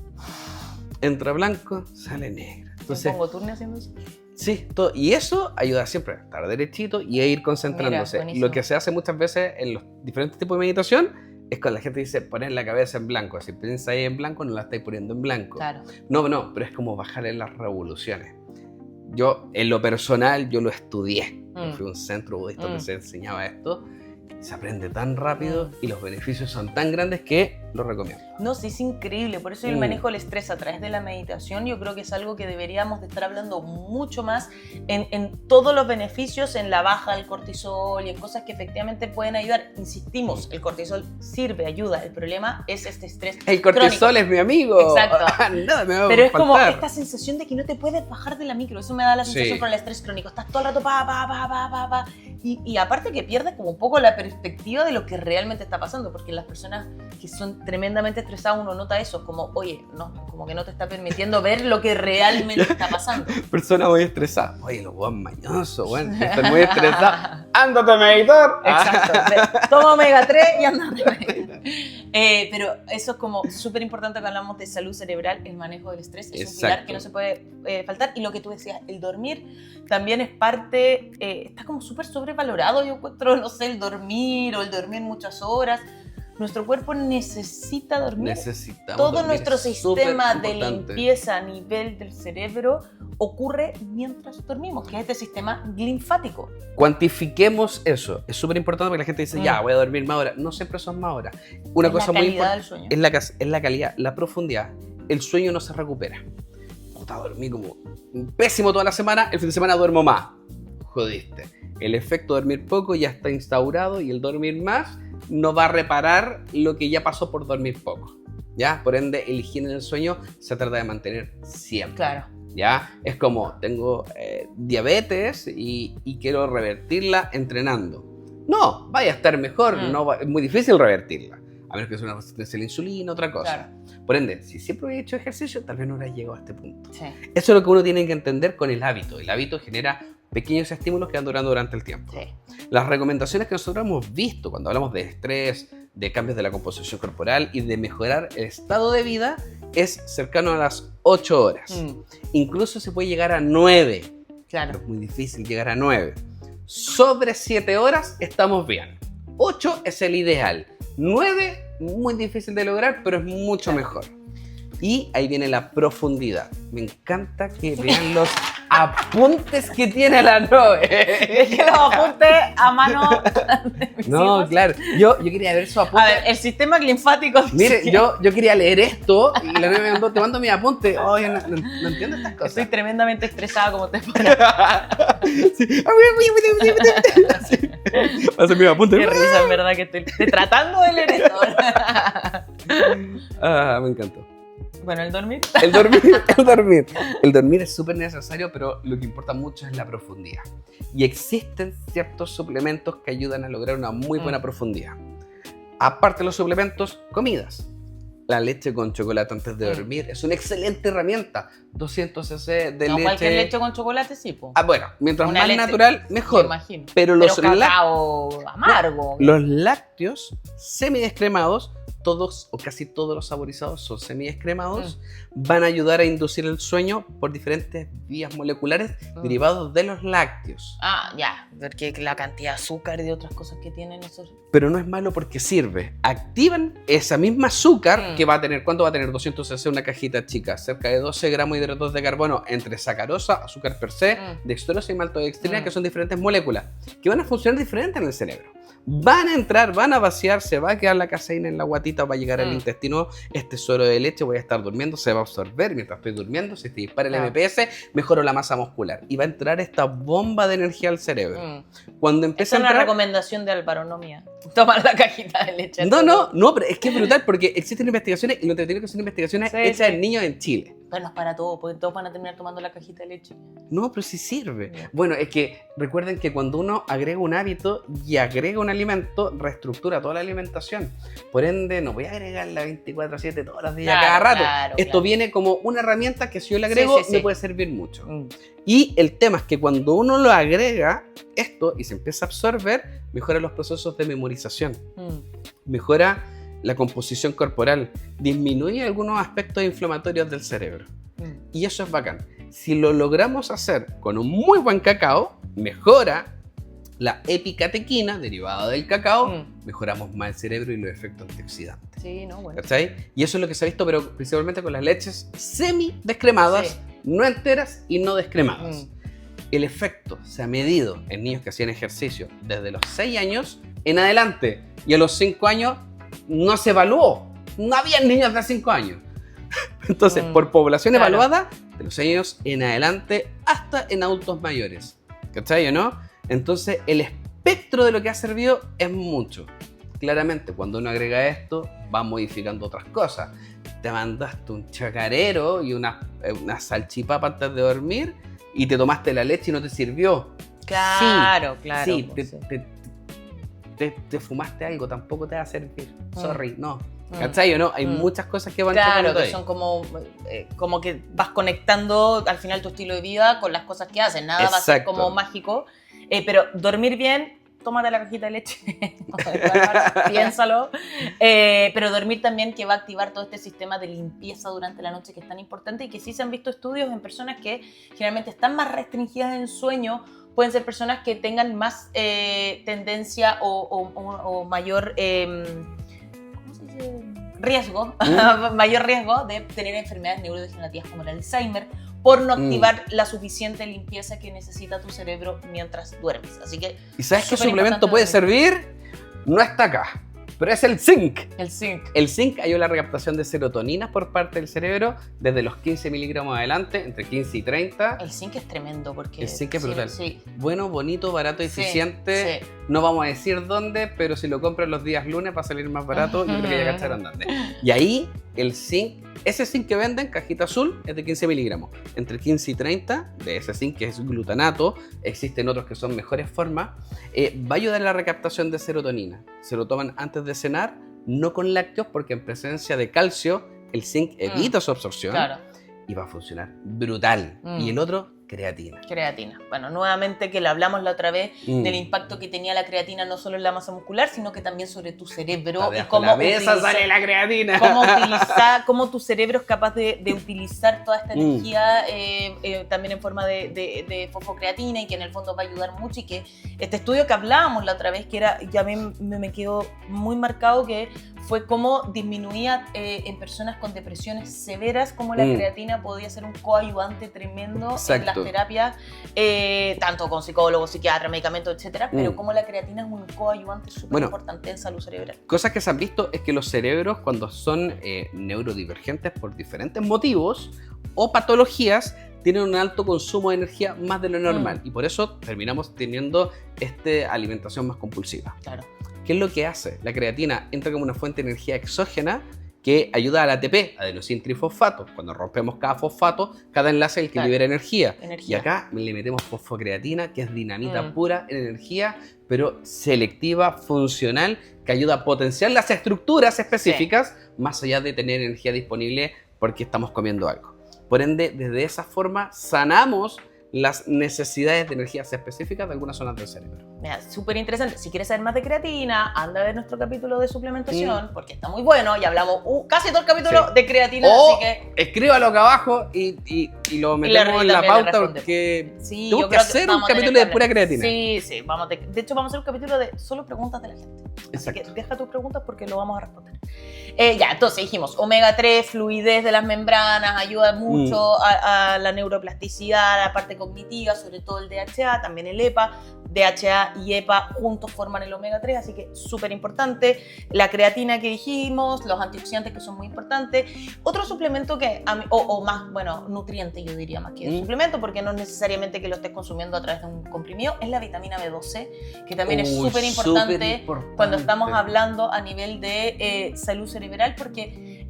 [SPEAKER 2] entra blanco, sale negro. Entonces,
[SPEAKER 1] ¿Me pongo turno haciendo eso?
[SPEAKER 2] sí, todo. Y eso ayuda siempre a estar derechito y a ir concentrándose.
[SPEAKER 1] Mira, buenísimo.
[SPEAKER 2] Lo que se hace muchas veces en los diferentes tipos de meditación es cuando la gente dice poner la cabeza en blanco. Si piensas ahí en blanco, no la estáis poniendo en blanco.
[SPEAKER 1] Claro.
[SPEAKER 2] No, pero es como bajarle las revoluciones. Yo, en lo personal, yo lo estudié. Yo fui a un centro budista donde se enseñaba esto. Se aprende tan rápido y los beneficios son tan grandes que lo recomiendo.
[SPEAKER 1] No, sí, es increíble. Por eso el manejo del estrés a través de la meditación, yo creo que es algo que deberíamos de estar hablando mucho más en todos los beneficios, en la baja del cortisol y en cosas que efectivamente pueden ayudar. Insistimos, el cortisol sirve, ayuda. El problema es este estrés
[SPEAKER 2] El cortisol
[SPEAKER 1] crónico.
[SPEAKER 2] es mi amigo.
[SPEAKER 1] Exacto.
[SPEAKER 2] Nada me va a
[SPEAKER 1] Pero es como
[SPEAKER 2] faltar.
[SPEAKER 1] esta sensación de que no te puedes bajar de la micro. Eso me da la sensación
[SPEAKER 2] Sí.
[SPEAKER 1] con el estrés crónico. Estás todo el rato pa. Y aparte que pierdes como un poco la perspectiva de lo que realmente está pasando, porque las personas que son tremendamente estresadas, uno nota eso, como, oye, no, como que no te está permitiendo ver lo que realmente está pasando.
[SPEAKER 2] Persona muy estresada. Oye, los huevos mañosos, weón. Están muy estresados. ¡Ándate a meditar!
[SPEAKER 1] Exacto. Toma omega 3 y anda. Pero eso es como súper importante que hablamos de salud cerebral, el manejo del estrés. Es un pilar que no se puede faltar. Y lo que tú decías, el dormir también es parte, está como súper sobrevalorado, yo encuentro, no sé, el dormir o el dormir muchas horas. Nuestro cuerpo necesita dormir.
[SPEAKER 2] Necesitamos
[SPEAKER 1] Todo
[SPEAKER 2] dormir,
[SPEAKER 1] nuestro
[SPEAKER 2] es
[SPEAKER 1] sistema de
[SPEAKER 2] superimportante.
[SPEAKER 1] limpieza a nivel del cerebro ocurre mientras dormimos, que es este sistema linfático.
[SPEAKER 2] Cuantifiquemos eso. Es súper importante porque la gente dice, ya, voy a dormir más horas. No siempre son más horas. Una
[SPEAKER 1] Es
[SPEAKER 2] cosa
[SPEAKER 1] la
[SPEAKER 2] muy
[SPEAKER 1] calidad del
[SPEAKER 2] importante
[SPEAKER 1] sueño.
[SPEAKER 2] es la calidad, la profundidad. El sueño no se recupera. Puta, dormí como pésimo toda la semana, el fin de semana duermo más. Jodiste. El efecto dormir poco ya está instaurado y el dormir más no va a reparar lo que ya pasó por dormir poco. ¿Ya? Por ende, el higiene del sueño se trata de mantener siempre.
[SPEAKER 1] Claro.
[SPEAKER 2] ¿Ya? Es como, tengo diabetes y quiero revertirla entrenando. No, vaya a estar mejor, es muy difícil revertirla. A menos que sea una resistencia a la insulina, otra cosa.
[SPEAKER 1] Claro.
[SPEAKER 2] Por ende, si siempre hubiera hecho ejercicio, tal vez no hubiera llegado a este punto.
[SPEAKER 1] Sí.
[SPEAKER 2] Eso es lo que uno tiene que entender con el hábito. El hábito genera pequeños estímulos que van durando durante el tiempo.
[SPEAKER 1] Sí.
[SPEAKER 2] Las recomendaciones que nosotros hemos visto cuando hablamos de estrés, de cambios de la composición corporal y de mejorar el estado de vida es cercano a las 8 horas. Incluso se puede llegar a 9.
[SPEAKER 1] Claro.
[SPEAKER 2] Pero es muy difícil llegar a 9. Sobre 7 horas estamos bien. 8 es el ideal. 9, muy difícil de lograr, pero es mucho mejor. Y ahí viene la profundidad. Me encanta que vean los apuntes que tiene la Noe.
[SPEAKER 1] Es que los apuntes a mano.
[SPEAKER 2] No, claro. Yo quería ver esos apuntes.
[SPEAKER 1] A ver, el sistema linfático.
[SPEAKER 2] Mire, yo quería leer esto y la Noe me mandó, te mando mis apuntes. Oye, no entiendo estas cosas.
[SPEAKER 1] Estoy tremendamente estresada, como te pones.
[SPEAKER 2] Sí. Pasa mis apuntes.
[SPEAKER 1] Qué risa, en verdad, que estoy tratando de leer esto.
[SPEAKER 2] Ah, me encantó.
[SPEAKER 1] Bueno, el dormir.
[SPEAKER 2] El dormir es súper necesario, pero lo que importa mucho es la profundidad. Y existen ciertos suplementos que ayudan a lograr una muy buena profundidad. Aparte de los suplementos, comidas. La leche con chocolate antes de dormir es una excelente herramienta. 200 cc de leche.
[SPEAKER 1] Cualquier leche con chocolate, sí, po.
[SPEAKER 2] Ah, bueno, mientras
[SPEAKER 1] Una
[SPEAKER 2] más
[SPEAKER 1] leche,
[SPEAKER 2] natural,
[SPEAKER 1] me
[SPEAKER 2] mejor.
[SPEAKER 1] imagino.
[SPEAKER 2] Pero
[SPEAKER 1] cacao amargo.
[SPEAKER 2] los lácteos semidescremados, todos o casi todos los saborizados son semidescremados, van a ayudar a inducir el sueño por diferentes vías moleculares derivados de los lácteos.
[SPEAKER 1] Ah, ya, porque la cantidad de azúcar y de otras cosas que tienen esos.
[SPEAKER 2] Pero no es malo porque sirve. Activan esa misma azúcar que va a tener, ¿cuánto va a tener 200 cc una cajita chica? Cerca de 12 gramos de hidratos de carbono entre sacarosa, azúcar per se, dextrosa y maltodextrina, que son diferentes moléculas que van a funcionar diferente en el cerebro. Van a entrar, van a vaciar, se va a quedar la caseína en la guatita, va a llegar al intestino, este suero de leche, voy a estar durmiendo, se va a absorber mientras estoy durmiendo, si te dispara el MPS, mejoro la masa muscular y va a entrar esta bomba de energía al cerebro. Cuando empieza
[SPEAKER 1] Esa es
[SPEAKER 2] a
[SPEAKER 1] una
[SPEAKER 2] entrar...
[SPEAKER 1] recomendación de Álvaro, no mía. Tomar la cajita de leche.
[SPEAKER 2] No, pero es que es brutal porque existen investigaciones y lo entretenido que son investigaciones hechas en niños en Chile.
[SPEAKER 1] Pero no es para todo, porque todos van a terminar tomando la cajita de leche.
[SPEAKER 2] No, pero sí sirve. Bueno, es que recuerden que cuando uno agrega un hábito y agrega un alimento, reestructura toda la alimentación. Por ende, no voy a agregarla 24/7 todos los días, cada rato. Esto viene como una herramienta que si yo le agrego, me puede servir mucho. Y el tema es que cuando uno lo agrega, esto, y se empieza a absorber, mejora los procesos de memorización. Mejora la composición corporal, disminuye algunos aspectos inflamatorios del cerebro. Y eso es bacán. Si lo logramos hacer con un muy buen cacao, mejora la epicatequina derivada del cacao, mejoramos más el cerebro y los efectos antioxidantes.
[SPEAKER 1] Sí, no, bueno.
[SPEAKER 2] ¿Cachai? Y eso es lo que se ha visto, pero principalmente con las leches semi-descremadas, no enteras y no descremadas. El efecto se ha medido en niños que hacían ejercicio desde los 6 años en adelante, y a los 5 años no se evaluó. no había niños de 5 años. Entonces, por población
[SPEAKER 1] claro.
[SPEAKER 2] evaluada, de los años en adelante hasta en adultos mayores. ¿Cachai o no? Entonces, el espectro de lo que ha servido es mucho. Claramente, cuando uno agrega esto, va modificando otras cosas. Te mandaste un chacarero y una salchipapa antes de dormir y te tomaste la leche y no te sirvió.
[SPEAKER 1] Claro,
[SPEAKER 2] Sí,
[SPEAKER 1] claro.
[SPEAKER 2] sí,
[SPEAKER 1] pues,
[SPEAKER 2] te fumaste algo, tampoco te va a servir.
[SPEAKER 1] Mm.
[SPEAKER 2] Sorry, no.
[SPEAKER 1] Mm.
[SPEAKER 2] ¿Cachai o no? Hay
[SPEAKER 1] Mm.
[SPEAKER 2] muchas cosas que van
[SPEAKER 1] Claro,
[SPEAKER 2] chocando
[SPEAKER 1] que
[SPEAKER 2] ahí.
[SPEAKER 1] son como que vas conectando al final tu estilo de vida con las cosas que haces. Nada va a ser
[SPEAKER 2] Exacto.
[SPEAKER 1] como mágico. Pero dormir bien, tómate la cajita de leche. Piénsalo. Pero dormir también, que va a activar todo este sistema de limpieza durante la noche, que es tan importante y que sí se han visto estudios en personas que generalmente están más restringidas en sueño. Pueden ser personas que tengan más tendencia o mayor ¿cómo se dice? Riesgo, mayor riesgo de tener enfermedades neurodegenerativas como el Alzheimer, por no activar la suficiente limpieza que necesita tu cerebro mientras duermes. Así que
[SPEAKER 2] ¿Y sabes qué
[SPEAKER 1] súper
[SPEAKER 2] suplemento
[SPEAKER 1] importante
[SPEAKER 2] puede
[SPEAKER 1] dormir.
[SPEAKER 2] servir? No está acá, pero es el zinc.
[SPEAKER 1] El zinc.
[SPEAKER 2] El zinc ayuda a la recaptación de serotonina por parte del cerebro desde los 15 miligramos adelante, entre 15 y 30.
[SPEAKER 1] El zinc es tremendo porque...
[SPEAKER 2] El zinc es brutal.
[SPEAKER 1] Sí,
[SPEAKER 2] Bueno, bonito, barato,
[SPEAKER 1] sí,
[SPEAKER 2] eficiente.
[SPEAKER 1] sí.
[SPEAKER 2] No vamos a decir dónde, pero si lo compras los días lunes va a salir más barato. Yo creo que ya cacharon dónde. Y ahí el zinc, ese zinc que venden, cajita azul, es de 15 miligramos. Entre 15 y 30 de ese zinc, que es glutanato, existen otros que son mejores formas, va a ayudar a la recaptación de serotonina. Se lo toman antes de cenar, no con lácteos, porque en presencia de calcio el zinc evita su absorción
[SPEAKER 1] Claro.
[SPEAKER 2] y va a funcionar brutal. Y el otro, creatina.
[SPEAKER 1] Creatina. Bueno, nuevamente que lo hablamos la otra vez del impacto que tenía la creatina no solo en la masa muscular, sino que también sobre tu cerebro y cómo
[SPEAKER 2] la mesa sale la creatina.
[SPEAKER 1] cómo tu cerebro es capaz de utilizar toda esta energía también en forma de fosfocreatina, y que en el fondo va a ayudar mucho, y que este estudio que hablábamos la otra vez, que era, ya a mí me quedó muy marcado, que fue cómo disminuía en personas con depresiones severas, cómo la creatina podía ser un coayudante tremendo en las terapias, tanto con psicólogos, psiquiatras, medicamentos, etcétera, pero cómo la creatina es un coayudante súper importante en salud cerebral.
[SPEAKER 2] Cosas que se han visto es que los cerebros, cuando son neurodivergentes por diferentes motivos o patologías, tienen un alto consumo de energía más de lo normal, y por eso terminamos teniendo alimentación más compulsiva.
[SPEAKER 1] Claro.
[SPEAKER 2] ¿Qué es lo que hace? La creatina entra como una fuente de energía exógena que ayuda al ATP, adenosín trifosfato. Cuando rompemos cada fosfato, cada enlace es el que libera energía. Y acá le metemos fosfocreatina, que es dinamita pura en energía, pero selectiva, funcional, que ayuda a potenciar las estructuras específicas, más allá de tener energía disponible porque estamos comiendo algo. Por ende, desde esa forma sanamos las necesidades de energías específicas de algunas zonas del cerebro.
[SPEAKER 1] Mira, súper interesante. Si quieres saber más de creatina, anda a ver nuestro capítulo de suplementación, porque está muy bueno, y hablamos casi todo el capítulo de creatina, así que...
[SPEAKER 2] escríbalo acá abajo y lo metemos en la pauta, porque
[SPEAKER 1] sí,
[SPEAKER 2] tengo que hacer un capítulo de pura creatina.
[SPEAKER 1] Sí, de hecho vamos a hacer un capítulo de solo preguntas de la gente.
[SPEAKER 2] Exacto.
[SPEAKER 1] Así que deja tus preguntas porque lo vamos a responder. Ya, entonces dijimos, omega 3, fluidez de las membranas, ayuda mucho a la neuroplasticidad, a la parte cognitiva, sobre todo el DHA, también el EPA. DHA y EPA juntos forman el omega 3, así que súper importante. La creatina que dijimos, los antioxidantes, que son muy importantes. Otro suplemento que, o más, bueno, nutriente yo diría, más que suplemento, porque no es necesariamente que lo estés consumiendo a través de un comprimido, es la vitamina B12, que también es súper importante cuando estamos hablando a nivel de salud cerebral, porque...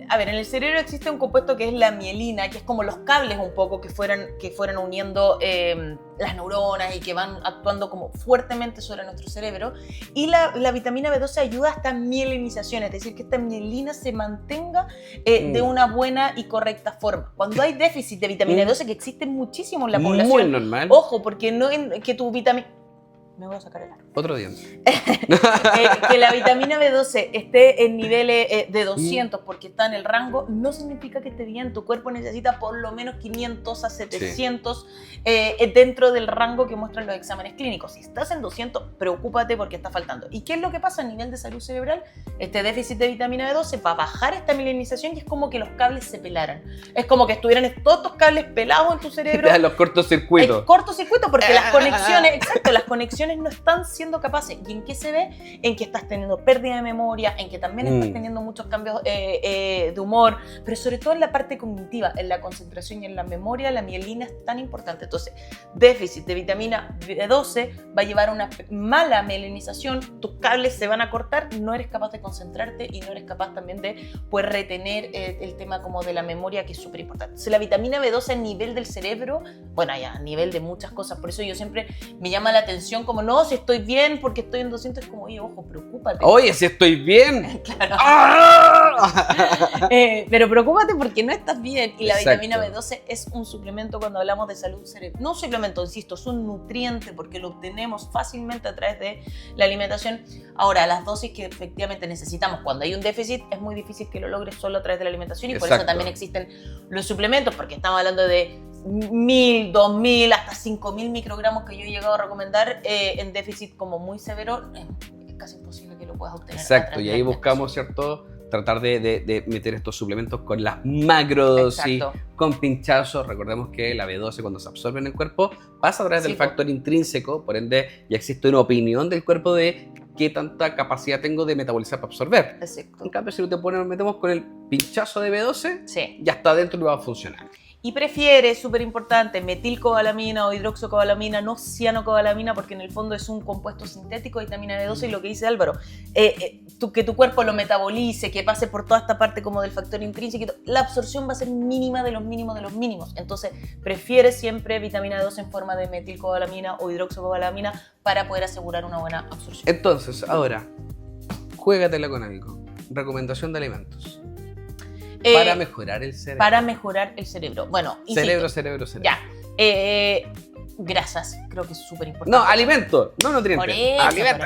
[SPEAKER 1] a ver, en el cerebro existe un compuesto que es la mielina, que es como los cables un poco que fueran uniendo las neuronas y que van actuando como fuertemente sobre nuestro cerebro. Y la vitamina B12 ayuda a esta mielinización, es decir, que esta mielina se mantenga de una buena y correcta forma. Cuando hay déficit de vitamina B12, que existe muchísimo en la población.
[SPEAKER 2] Muy normal.
[SPEAKER 1] Ojo, porque no que tu vitamina... Me voy a sacar el arco.
[SPEAKER 2] Otro día.
[SPEAKER 1] Que la vitamina B12 esté en niveles de 200 porque está en el rango, no significa que esté bien. Tu cuerpo necesita por lo menos 500 a 700 dentro del rango que muestran los exámenes clínicos. Si estás en 200, preocúpate porque está faltando. ¿Y qué es lo que pasa a nivel de salud cerebral? Este déficit de vitamina B12 va a bajar esta mielinización y es como que los cables se pelaran. Es como que estuvieran todos estos cables pelados en tu cerebro.
[SPEAKER 2] Te dan los cortocircuitos.
[SPEAKER 1] Cortocircuito porque las conexiones, exacto, las conexiones funciones no están siendo capaces. ¿Y en qué se ve? En que estás teniendo pérdida de memoria, en que también estás teniendo muchos cambios de humor, pero sobre todo en la parte cognitiva, en la concentración y en la memoria, la mielina es tan importante. Entonces, déficit de vitamina B12 va a llevar a una mala mielinización, tus cables se van a cortar, no eres capaz de concentrarte y no eres capaz también de poder retener el tema como de la memoria, que es súper importante. Entonces, la vitamina B12 a nivel del cerebro, bueno, ya a nivel de muchas cosas, por eso yo siempre me llama la atención como, no, si estoy bien porque estoy en 200, es como, oye, ojo, preocúpate.
[SPEAKER 2] Oye, si estoy bien.
[SPEAKER 1] Claro.
[SPEAKER 2] ¡Ah!
[SPEAKER 1] Pero preocúpate porque no estás bien. Y la
[SPEAKER 2] Exacto.
[SPEAKER 1] vitamina B12 es un suplemento cuando hablamos de salud cerebral. No un suplemento, insisto, es un nutriente porque lo obtenemos fácilmente a través de la alimentación. Ahora, las dosis que efectivamente necesitamos cuando hay un déficit es muy difícil que lo logres solo a través de la alimentación, y por eso
[SPEAKER 2] Exacto.
[SPEAKER 1] también existen los suplementos, porque estamos hablando de 1000, 2000, hasta 5000 microgramos que yo he llegado a recomendar en déficit como muy severo. Es casi imposible que lo puedas obtener. a
[SPEAKER 2] Exacto,
[SPEAKER 1] través
[SPEAKER 2] y
[SPEAKER 1] de
[SPEAKER 2] ahí
[SPEAKER 1] la
[SPEAKER 2] buscamos, ¿cierto? Tratar de meter estos suplementos con las macrodosis,
[SPEAKER 1] Exacto.
[SPEAKER 2] con pinchazos. Recordemos que la B12, cuando se absorbe en el cuerpo, pasa a través del
[SPEAKER 1] Sí, po.
[SPEAKER 2] factor intrínseco, por ende ya existe una opinión del cuerpo de qué tanta capacidad tengo de metabolizar para absorber.
[SPEAKER 1] Exacto.
[SPEAKER 2] En cambio, si lo metemos con el pinchazo de B12,
[SPEAKER 1] Sí.
[SPEAKER 2] ya está dentro y va a funcionar.
[SPEAKER 1] Y prefiere, súper importante, metilcobalamina o hidroxocobalamina, no cianocobalamina, porque en el fondo es un compuesto sintético de vitamina B12, y lo que dice Álvaro, que tu cuerpo lo metabolice, que pase por toda esta parte como del factor intrínseco, la absorción va a ser mínima de los mínimos de los mínimos. Entonces, prefiere siempre vitamina B12 en forma de metilcobalamina o hidroxocobalamina para poder asegurar una buena absorción.
[SPEAKER 2] Entonces, ahora, juégatela con algo. Recomendación de alimentos. Para mejorar el cerebro.
[SPEAKER 1] Para mejorar el cerebro. Bueno, insisto,
[SPEAKER 2] Cerebro.
[SPEAKER 1] ya. Grasas, creo que es súper importante.
[SPEAKER 2] No, alimento, no nutrientes.
[SPEAKER 1] Por eso,
[SPEAKER 2] Alimento.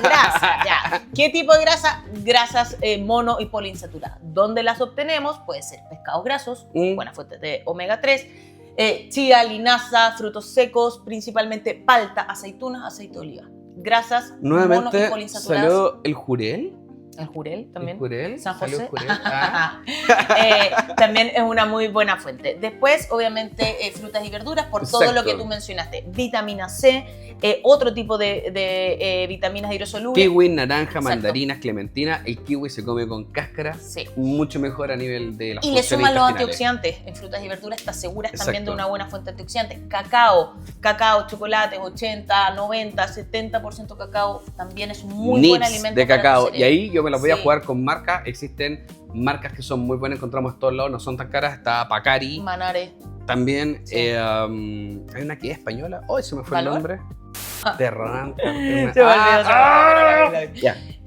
[SPEAKER 1] Grasa, ya. ¿Qué tipo de grasa? Grasas mono y poliinsaturadas. ¿Dónde las obtenemos? Puede ser pescados grasos, buenas fuentes de omega 3, chía, linaza, frutos secos, principalmente palta, aceitunas, aceite de oliva. Grasas mono y
[SPEAKER 2] Nuevamente
[SPEAKER 1] poliinsaturadas.
[SPEAKER 2] salió el jurel.
[SPEAKER 1] El jurel también.
[SPEAKER 2] ¿El jurel?
[SPEAKER 1] San
[SPEAKER 2] ¿Salió
[SPEAKER 1] José.
[SPEAKER 2] el jurel? Ah.
[SPEAKER 1] También es una muy buena fuente. Después, obviamente, frutas y verduras, por todo
[SPEAKER 2] Exacto.
[SPEAKER 1] lo que tú mencionaste. Vitamina C, otro tipo de vitaminas hidrosolubles.
[SPEAKER 2] Kiwi, naranja,
[SPEAKER 1] Exacto.
[SPEAKER 2] mandarinas, clementina. El kiwi se come con cáscara.
[SPEAKER 1] Sí.
[SPEAKER 2] Mucho mejor a nivel de las
[SPEAKER 1] Y le
[SPEAKER 2] funciones
[SPEAKER 1] suman los
[SPEAKER 2] intestinales.
[SPEAKER 1] antioxidantes. En frutas y verduras estás segura también
[SPEAKER 2] Exacto.
[SPEAKER 1] de una buena fuente de antioxidantes. Cacao, chocolates, 80, 90, 70% cacao. También es un muy buen
[SPEAKER 2] Nibs
[SPEAKER 1] alimento
[SPEAKER 2] de
[SPEAKER 1] para tu
[SPEAKER 2] cacao.
[SPEAKER 1] cerebro.
[SPEAKER 2] Y ahí yo me las voy a
[SPEAKER 1] Sí.
[SPEAKER 2] jugar con marcas. Existen marcas que son muy buenas, encontramos en todos lados, no son tan caras. Está Pacari.
[SPEAKER 1] Manare.
[SPEAKER 2] También
[SPEAKER 1] Sí.
[SPEAKER 2] hay una que es española. Hoy se me fue
[SPEAKER 1] ¿Valor?
[SPEAKER 2] el nombre.
[SPEAKER 1] Ah.
[SPEAKER 2] Terran.
[SPEAKER 1] Se me olvidó.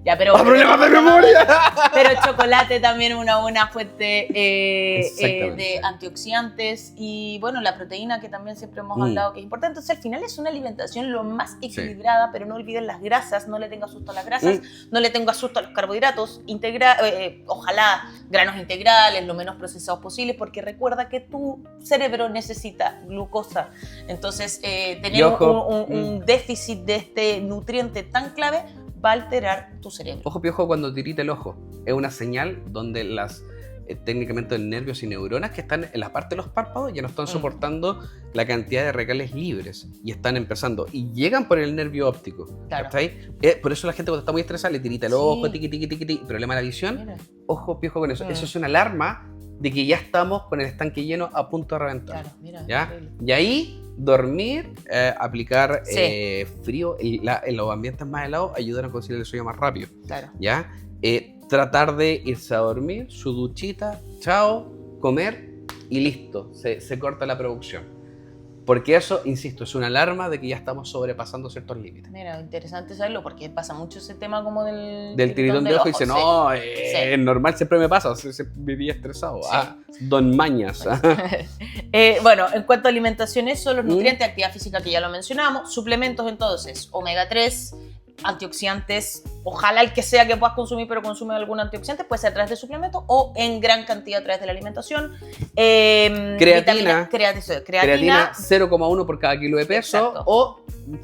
[SPEAKER 1] Ya, pero
[SPEAKER 2] ¡Problemas de memoria!
[SPEAKER 1] Pero el chocolate también es una buena fuente
[SPEAKER 2] Exactamente.
[SPEAKER 1] de antioxidantes, y bueno, la proteína, que también siempre hemos hablado que es importante. Entonces, al final es una alimentación lo más equilibrada, pero no olviden las grasas, no le tenga susto a las grasas, no le tenga susto a los carbohidratos, ojalá granos integrales, lo menos procesados posibles, porque recuerda que tu cerebro necesita glucosa. Entonces, tener
[SPEAKER 2] ojo,
[SPEAKER 1] un déficit de este nutriente tan clave va a alterar tu cerebro.
[SPEAKER 2] Ojo piojo cuando tirita el ojo. Es una señal donde las técnicamente nervios y neuronas que están en la parte de los párpados ya no están soportando la cantidad de radicales libres y están empezando y llegan por el nervio óptico.
[SPEAKER 1] Claro.
[SPEAKER 2] ¿Cachai? Por eso la gente cuando está muy estresada le tirita el ojo, tiqui, tiqui, tiqui, tiqui, problema de la visión.
[SPEAKER 1] Mira.
[SPEAKER 2] Ojo piojo con eso. Eso es una alarma de que ya estamos con el estanque lleno a punto de reventar.
[SPEAKER 1] Claro, mira,
[SPEAKER 2] ¿Ya?
[SPEAKER 1] increíble.
[SPEAKER 2] Y ahí dormir, aplicar
[SPEAKER 1] Sí.
[SPEAKER 2] frío en los ambientes más helados ayudan a conciliar el sueño más rápido.
[SPEAKER 1] Claro.
[SPEAKER 2] ¿Ya? Tratar de irse a dormir, su duchita, chao, comer y listo, se corta la producción. Porque eso, insisto, es una alarma de que ya estamos sobrepasando ciertos límites.
[SPEAKER 1] Mira, interesante saberlo, porque pasa mucho ese tema como del
[SPEAKER 2] Tiritón de ojo y dice,
[SPEAKER 1] sí.
[SPEAKER 2] no, es normal, siempre me pasa, vivía estresado.
[SPEAKER 1] Sí.
[SPEAKER 2] Ah, don Mañas.
[SPEAKER 1] Bueno, en cuanto a alimentación, eso, los nutrientes, actividad física, que ya lo mencionamos, suplementos entonces, omega 3, antioxidantes, ojalá el que sea que puedas consumir, pero consume algún antioxidante, puede ser a través de suplementos o en gran cantidad a través de la alimentación.
[SPEAKER 2] Creatina.
[SPEAKER 1] Creatina.
[SPEAKER 2] 0,1 por cada kilo de peso.
[SPEAKER 1] Exacto.
[SPEAKER 2] O,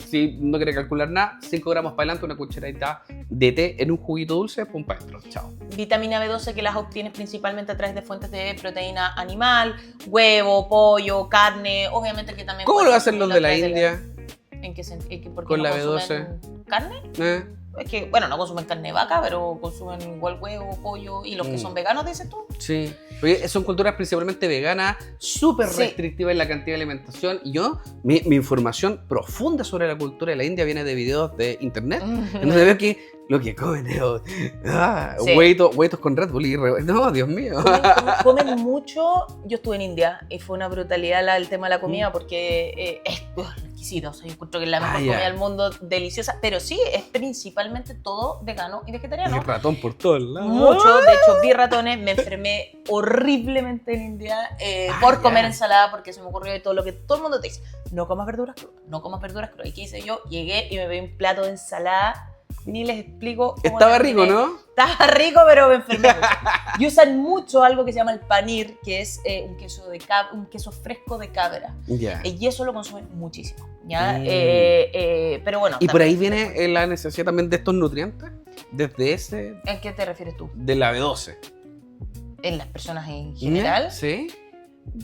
[SPEAKER 2] si no quiere calcular nada, 5 gramos para adelante, una cucharadita de té en un juguito dulce, pum para adentro. Chao.
[SPEAKER 1] Vitamina B12, que las obtienes principalmente a través de fuentes de proteína animal, huevo, pollo, carne, obviamente que también...
[SPEAKER 2] ¿Cómo
[SPEAKER 1] puedes
[SPEAKER 2] lo hacen los de la
[SPEAKER 1] consumirlo a través
[SPEAKER 2] India?
[SPEAKER 1] ¿En qué sentido? ¿Porque
[SPEAKER 2] Con
[SPEAKER 1] no
[SPEAKER 2] la
[SPEAKER 1] consumen carne? Es que, bueno, no consumen carne de vaca, pero consumen igual huevo, pollo. ¿Y los que son veganos, dices tú?
[SPEAKER 2] Sí. Oye, son culturas principalmente veganas, súper
[SPEAKER 1] Sí.
[SPEAKER 2] restrictivas en la cantidad de alimentación. Y mi información profunda sobre la cultura de la India viene de videos de internet, en donde veo que lo que comen es
[SPEAKER 1] Sí.
[SPEAKER 2] hueitos con Red Bull no, Dios mío.
[SPEAKER 1] Comen mucho. Yo estuve en India y fue una brutalidad el tema de la comida porque es exquisito. O sea, yo encuentro que es la mejor comida del mundo, deliciosa. Pero sí, es principalmente todo vegano y vegetariano.
[SPEAKER 2] Y ratón por todos lados.
[SPEAKER 1] Mucho, de hecho vi ratones, me enfermé horriblemente en India por comer ensalada porque se me ocurrió de todo lo que todo el mundo te dice, no comas verduras crudas, no comas verduras crudas. ¿Y qué hice yo? Llegué y me pedí un plato de ensalada, ni les explico cómo
[SPEAKER 2] Estaba
[SPEAKER 1] la
[SPEAKER 2] rico,
[SPEAKER 1] terminé.
[SPEAKER 2] ¿no?
[SPEAKER 1] Estaba rico, pero me enfermé mucho. Y usan mucho algo que se llama el panir, que es un queso fresco de cabra.
[SPEAKER 2] Ya.
[SPEAKER 1] Y eso lo consumen muchísimo, ¿ya?
[SPEAKER 2] Mm.
[SPEAKER 1] Pero bueno.
[SPEAKER 2] Y por ahí
[SPEAKER 1] también-
[SPEAKER 2] viene la necesidad también de estos nutrientes, desde ese,
[SPEAKER 1] ¿En qué te refieres tú?
[SPEAKER 2] de la B12.
[SPEAKER 1] ¿En las personas en general?
[SPEAKER 2] Sí.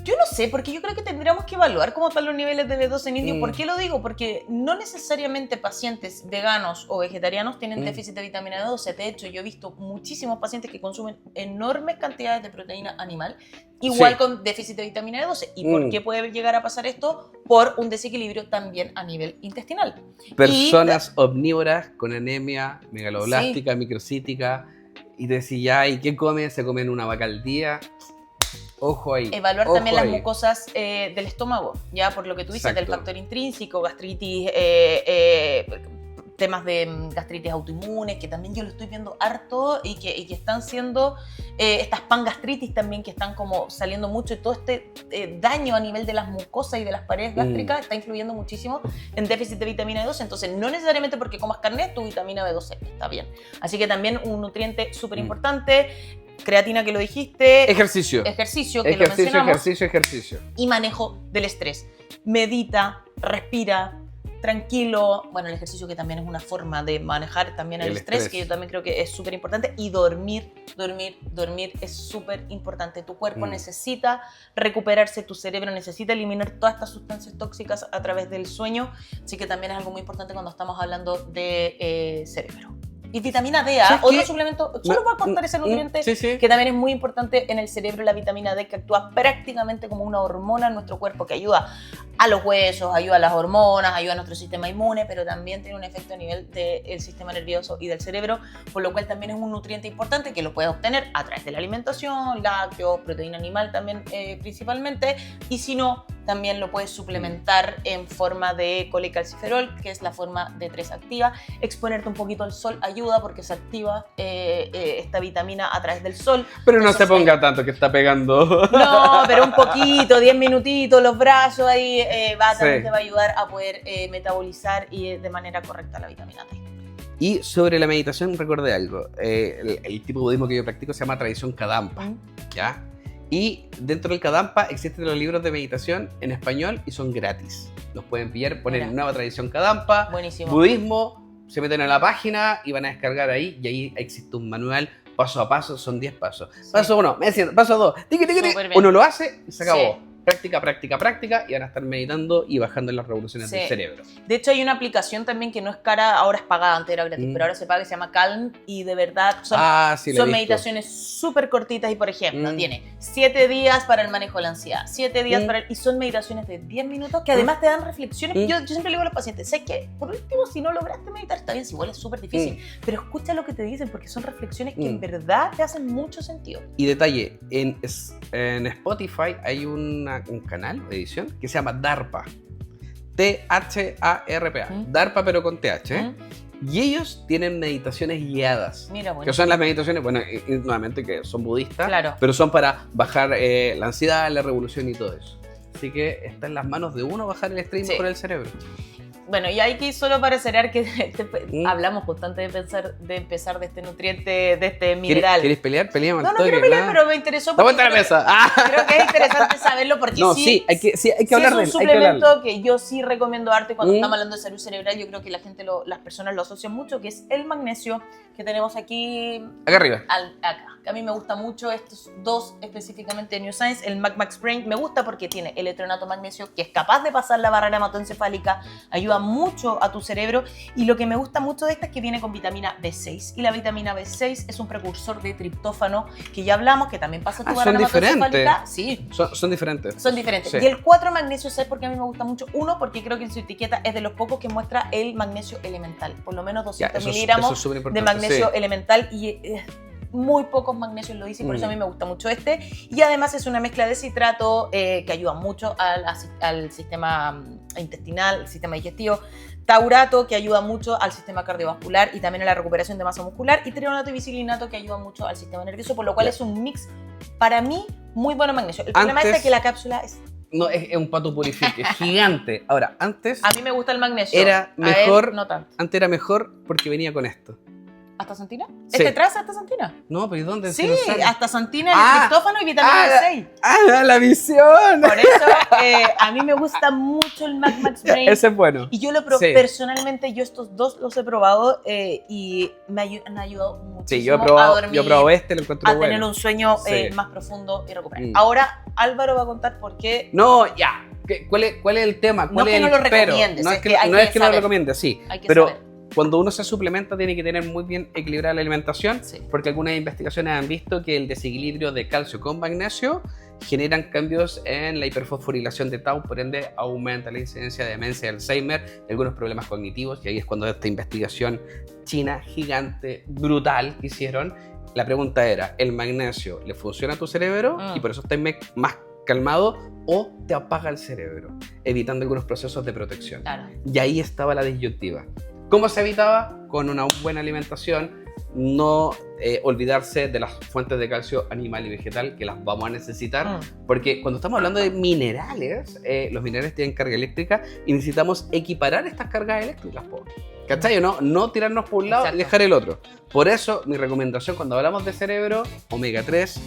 [SPEAKER 1] Yo no sé, porque yo creo que tendríamos que evaluar cómo están los niveles de B12 en India. ¿Por qué lo digo? Porque no necesariamente pacientes veganos o vegetarianos tienen déficit de vitamina B12. De hecho, yo he visto muchísimos pacientes que consumen enormes cantidades de proteína animal, igual con déficit de vitamina B12. ¿Y por qué puede llegar a pasar esto? Por un desequilibrio también a nivel intestinal.
[SPEAKER 2] Personas omnívoras con anemia megaloblástica, microcítica, y te decís, ya, ¿y qué comen? Se comen una vaca al día. Ojo ahí.
[SPEAKER 1] Evaluar
[SPEAKER 2] ojo
[SPEAKER 1] también las
[SPEAKER 2] ahí.
[SPEAKER 1] mucosas del estómago, ya por lo que tú dices del
[SPEAKER 2] Exacto.
[SPEAKER 1] factor intrínseco, gastritis, temas de gastritis autoinmunes, que también yo lo estoy viendo harto y que están siendo estas pangastritis también que están como saliendo mucho y todo este daño a nivel de las mucosas y de las paredes gástricas está influyendo muchísimo en déficit de vitamina B12. Entonces, no necesariamente porque comas carne, tu vitamina B12 está bien. Así que también un nutriente súper importante. Creatina, que lo dijiste.
[SPEAKER 2] Ejercicio.
[SPEAKER 1] Ejercicio, que lo mencionamos.
[SPEAKER 2] Ejercicio.
[SPEAKER 1] Y manejo del estrés. Medita, respira, tranquilo. Bueno, el ejercicio que también es una forma de manejar también el estrés, que yo también creo que es súper importante. Y dormir es súper importante. Tu cuerpo necesita recuperarse, tu cerebro necesita eliminar todas estas sustancias tóxicas a través del sueño. Así que también es algo muy importante cuando estamos hablando de cerebro. Y vitamina D, otro suplemento, solo voy a aportar ese nutriente que también es muy importante en el cerebro, la vitamina D, que actúa prácticamente como una hormona en nuestro cuerpo, que ayuda a los huesos, ayuda a las hormonas, ayuda a nuestro sistema inmune, pero también tiene un efecto a nivel del sistema nervioso y del cerebro, por lo cual también es un nutriente importante que lo puedes obtener a través de la alimentación, lácteos, proteína animal también principalmente, y si no, también lo puedes suplementar en forma de colecalciferol, que es la forma D3 activa. Exponerte un poquito al sol ayuda porque se activa esta vitamina a través del sol.
[SPEAKER 2] Pero no se ponga tanto que está pegando.
[SPEAKER 1] No, pero un poquito, 10 minutitos, los brazos ahí, también te va a ayudar a poder metabolizar y de manera correcta la vitamina D.
[SPEAKER 2] Y sobre la meditación, recuerde algo. El tipo de budismo que yo practico se llama tradición Kadampa. ¿Ya? Y dentro del Kadampa existen los libros de meditación en español y son gratis. Los pueden pillar, ponen nueva tradición Kadampa,
[SPEAKER 1] buenísimo.
[SPEAKER 2] Budismo, se meten a la página y van a descargar ahí. Y ahí existe un manual paso a paso, son 10 pasos. Paso 1, me siento. Paso 2, uno lo hace y se acabó. Práctica y van a estar meditando y bajando las revoluciones del cerebro.
[SPEAKER 1] De hecho, hay una aplicación también que no es cara, ahora es pagada, antes era gratis, pero ahora se paga, que se llama Calm, y de verdad son meditaciones súper cortitas y, por ejemplo, tiene 7 días para el manejo de la ansiedad, 7 días y son meditaciones de 10 minutos que además te dan reflexiones. Yo siempre le digo a los pacientes, sé que por último, si no lograste meditar, está bien, si igual es súper difícil, pero escucha lo que te dicen porque son reflexiones que en verdad te hacen mucho sentido.
[SPEAKER 2] Y detalle, en Spotify hay un canal de edición que se llama DARPA. THARPA. DARPA pero con TH. Y ellos tienen meditaciones guiadas.
[SPEAKER 1] Mira, bueno.
[SPEAKER 2] Que son las meditaciones, bueno, nuevamente que son budistas,
[SPEAKER 1] claro,
[SPEAKER 2] pero son para bajar la ansiedad, la revolución y todo eso. Así que está en las manos de uno bajar el estrés por el cerebro.
[SPEAKER 1] Bueno, y hay que solo para cerrar que hablamos constante de empezar de este nutriente, de este mineral.
[SPEAKER 2] ¿Quieres pelear? Peleamos.
[SPEAKER 1] No quiero pelear, pero me interesó.
[SPEAKER 2] ¡Está vuelta a la mesa!
[SPEAKER 1] Creo que es interesante saberlo porque
[SPEAKER 2] hay que hablar de él.
[SPEAKER 1] Es un suplemento que yo sí recomiendo harto cuando estamos hablando de salud cerebral. Yo creo que la gente, las personas lo asocian mucho, que es el magnesio que tenemos aquí.
[SPEAKER 2] Acá arriba.
[SPEAKER 1] Acá. Que a mí me gusta mucho estos dos específicamente de New Science. El Max Brain me gusta porque tiene el electronato magnesio que es capaz de pasar la barrera hematoencefálica, ayuda ayuda mucho a tu cerebro y lo que me gusta mucho de esta es que viene con vitamina B6 y la vitamina B6 es un precursor de triptófano que ya hablamos, que también pasa tu
[SPEAKER 2] son
[SPEAKER 1] barra
[SPEAKER 2] diferentes.
[SPEAKER 1] hematocefálica. Sí.
[SPEAKER 2] Son diferentes.
[SPEAKER 1] Son diferentes.
[SPEAKER 2] Sí.
[SPEAKER 1] Y el 4 magnesio, ¿sabes por qué a mí me gusta mucho? Uno, porque creo que en su etiqueta es de los pocos que muestra el magnesio elemental. Por lo menos 200 miligramos
[SPEAKER 2] eso es
[SPEAKER 1] de magnesio elemental y muy pocos magnesios lo dice, y por eso a mí me gusta mucho este. Y además es una mezcla de citrato que ayuda mucho al sistema intestinal, al sistema digestivo. Taurato, que ayuda mucho al sistema cardiovascular y también a la recuperación de masa muscular. Y treonato y bicilinato, que ayuda mucho al sistema nervioso, por lo cual es un mix, para mí, muy bueno magnesio. El problema es que la cápsula es...
[SPEAKER 2] No, es un pato purifique, es gigante. Ahora, antes...
[SPEAKER 1] A mí me gusta el magnesio.
[SPEAKER 2] Era mejor,
[SPEAKER 1] a él, no tanto.
[SPEAKER 2] Antes era mejor porque venía con esto.
[SPEAKER 1] ¿Astaxantina?
[SPEAKER 2] Sí.
[SPEAKER 1] ¿Este trae astaxantina?
[SPEAKER 2] No, pero ¿y dónde?
[SPEAKER 1] Sí,
[SPEAKER 2] ¿Sí
[SPEAKER 1] astaxantina, triptófano y vitamina B6.
[SPEAKER 2] La visión!
[SPEAKER 1] Por eso a mí me gusta mucho el Max Brain.
[SPEAKER 2] Ese es bueno.
[SPEAKER 1] Y yo personalmente, yo estos dos los he probado y me han ayudado muchísimo
[SPEAKER 2] Sí, yo he
[SPEAKER 1] a dormir,
[SPEAKER 2] probado este, lo encuentro
[SPEAKER 1] a
[SPEAKER 2] bueno.
[SPEAKER 1] tener un sueño
[SPEAKER 2] Sí.
[SPEAKER 1] más profundo y recuperar.
[SPEAKER 2] Mm.
[SPEAKER 1] Ahora, Álvaro va a contar por qué...
[SPEAKER 2] No, ya. ¿Cuál es el tema?
[SPEAKER 1] No es que no lo recomiendes,
[SPEAKER 2] No
[SPEAKER 1] es
[SPEAKER 2] es
[SPEAKER 1] que
[SPEAKER 2] que
[SPEAKER 1] hay
[SPEAKER 2] no
[SPEAKER 1] que
[SPEAKER 2] es que no lo
[SPEAKER 1] saber.
[SPEAKER 2] recomiende, sí.
[SPEAKER 1] Hay que
[SPEAKER 2] Pero
[SPEAKER 1] saber.
[SPEAKER 2] cuando uno se suplementa tiene que tener muy bien equilibrada la alimentación,
[SPEAKER 1] Sí.
[SPEAKER 2] porque algunas investigaciones han visto que el desequilibrio de calcio con magnesio generan cambios en la hiperfosforilación de tau, por ende aumenta la incidencia de demencia y Alzheimer, algunos problemas cognitivos, y ahí es cuando esta investigación china gigante, brutal que hicieron, la pregunta era, ¿el magnesio le funciona a tu cerebro y por eso estás más calmado o te apaga el cerebro, evitando algunos procesos de protección?
[SPEAKER 1] Claro.
[SPEAKER 2] Y ahí estaba la disyuntiva. ¿Cómo se evitaba? Con una buena alimentación, no olvidarse de las fuentes de calcio animal y vegetal, que las vamos a necesitar, porque cuando estamos hablando de minerales, los minerales tienen carga eléctrica y necesitamos equiparar estas cargas eléctricas, ¿cachai? No tirarnos por un lado y dejar el otro. Por eso, mi recomendación cuando hablamos de cerebro, omega 3,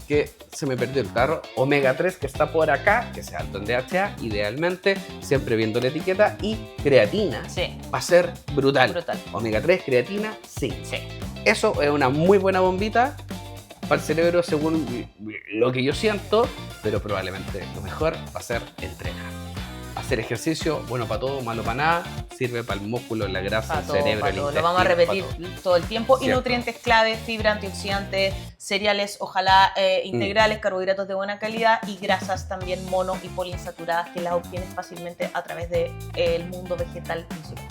[SPEAKER 2] que se me perdió el tarro, omega 3 que está por acá, que sea alto en DHA, idealmente, siempre viendo la etiqueta, y creatina,
[SPEAKER 1] Sí.
[SPEAKER 2] va a ser brutal.
[SPEAKER 1] Brutal.
[SPEAKER 2] Omega 3, creatina, sí.
[SPEAKER 1] Sí.
[SPEAKER 2] Eso es una muy buena bombita para el cerebro según lo que yo siento, pero probablemente lo mejor va a ser entrenar. Hacer ejercicio, bueno para todo, malo para nada, sirve para el músculo, la grasa, el cerebro, el
[SPEAKER 1] Lo
[SPEAKER 2] intestino,
[SPEAKER 1] vamos a repetir
[SPEAKER 2] para todo.
[SPEAKER 1] todo el tiempo. Y
[SPEAKER 2] Siempre.
[SPEAKER 1] nutrientes clave, fibra, antioxidantes, cereales, ojalá integrales, carbohidratos de buena calidad y grasas también mono y poliinsaturadas que las obtienes fácilmente a través del mundo vegetal principal.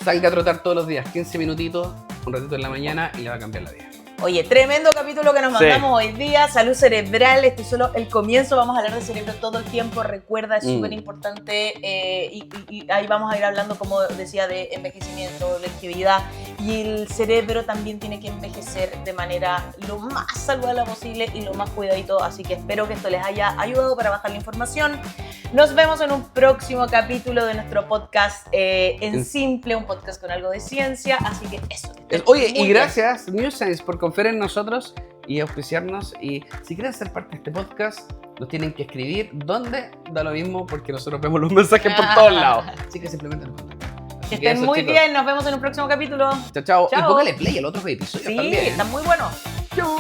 [SPEAKER 2] Salga a trotar todos los días, 15 minutitos, un ratito en la mañana y le va a cambiar la vida.
[SPEAKER 1] Oye, tremendo capítulo que nos mandamos hoy día. Salud cerebral, este es solo el comienzo. Vamos a hablar de cerebro todo el tiempo. Recuerda, es súper importante. Y ahí vamos a ir hablando, como decía, de envejecimiento, longevidad. Y el cerebro también tiene que envejecer de manera lo más saludable posible y lo más cuidadito. Así que espero que esto les haya ayudado para bajar la información. Nos vemos en un próximo capítulo de nuestro podcast en Simple, un podcast con algo de ciencia. Así que eso.
[SPEAKER 2] Oye, y gracias New Science por confiar en nosotros y auspiciarnos. Y si quieren ser parte de este podcast, nos tienen que escribir. ¿Dónde? Da lo mismo porque nosotros vemos los mensajes por todos lados. Así que simplemente nos contactan.
[SPEAKER 1] Que estén muy bien, nos vemos en un próximo capítulo.
[SPEAKER 2] Chao, chao.
[SPEAKER 1] Chao.
[SPEAKER 2] Y póngale play al otro episodio
[SPEAKER 1] Sí,
[SPEAKER 2] también.
[SPEAKER 1] están muy buenos.
[SPEAKER 2] Chao.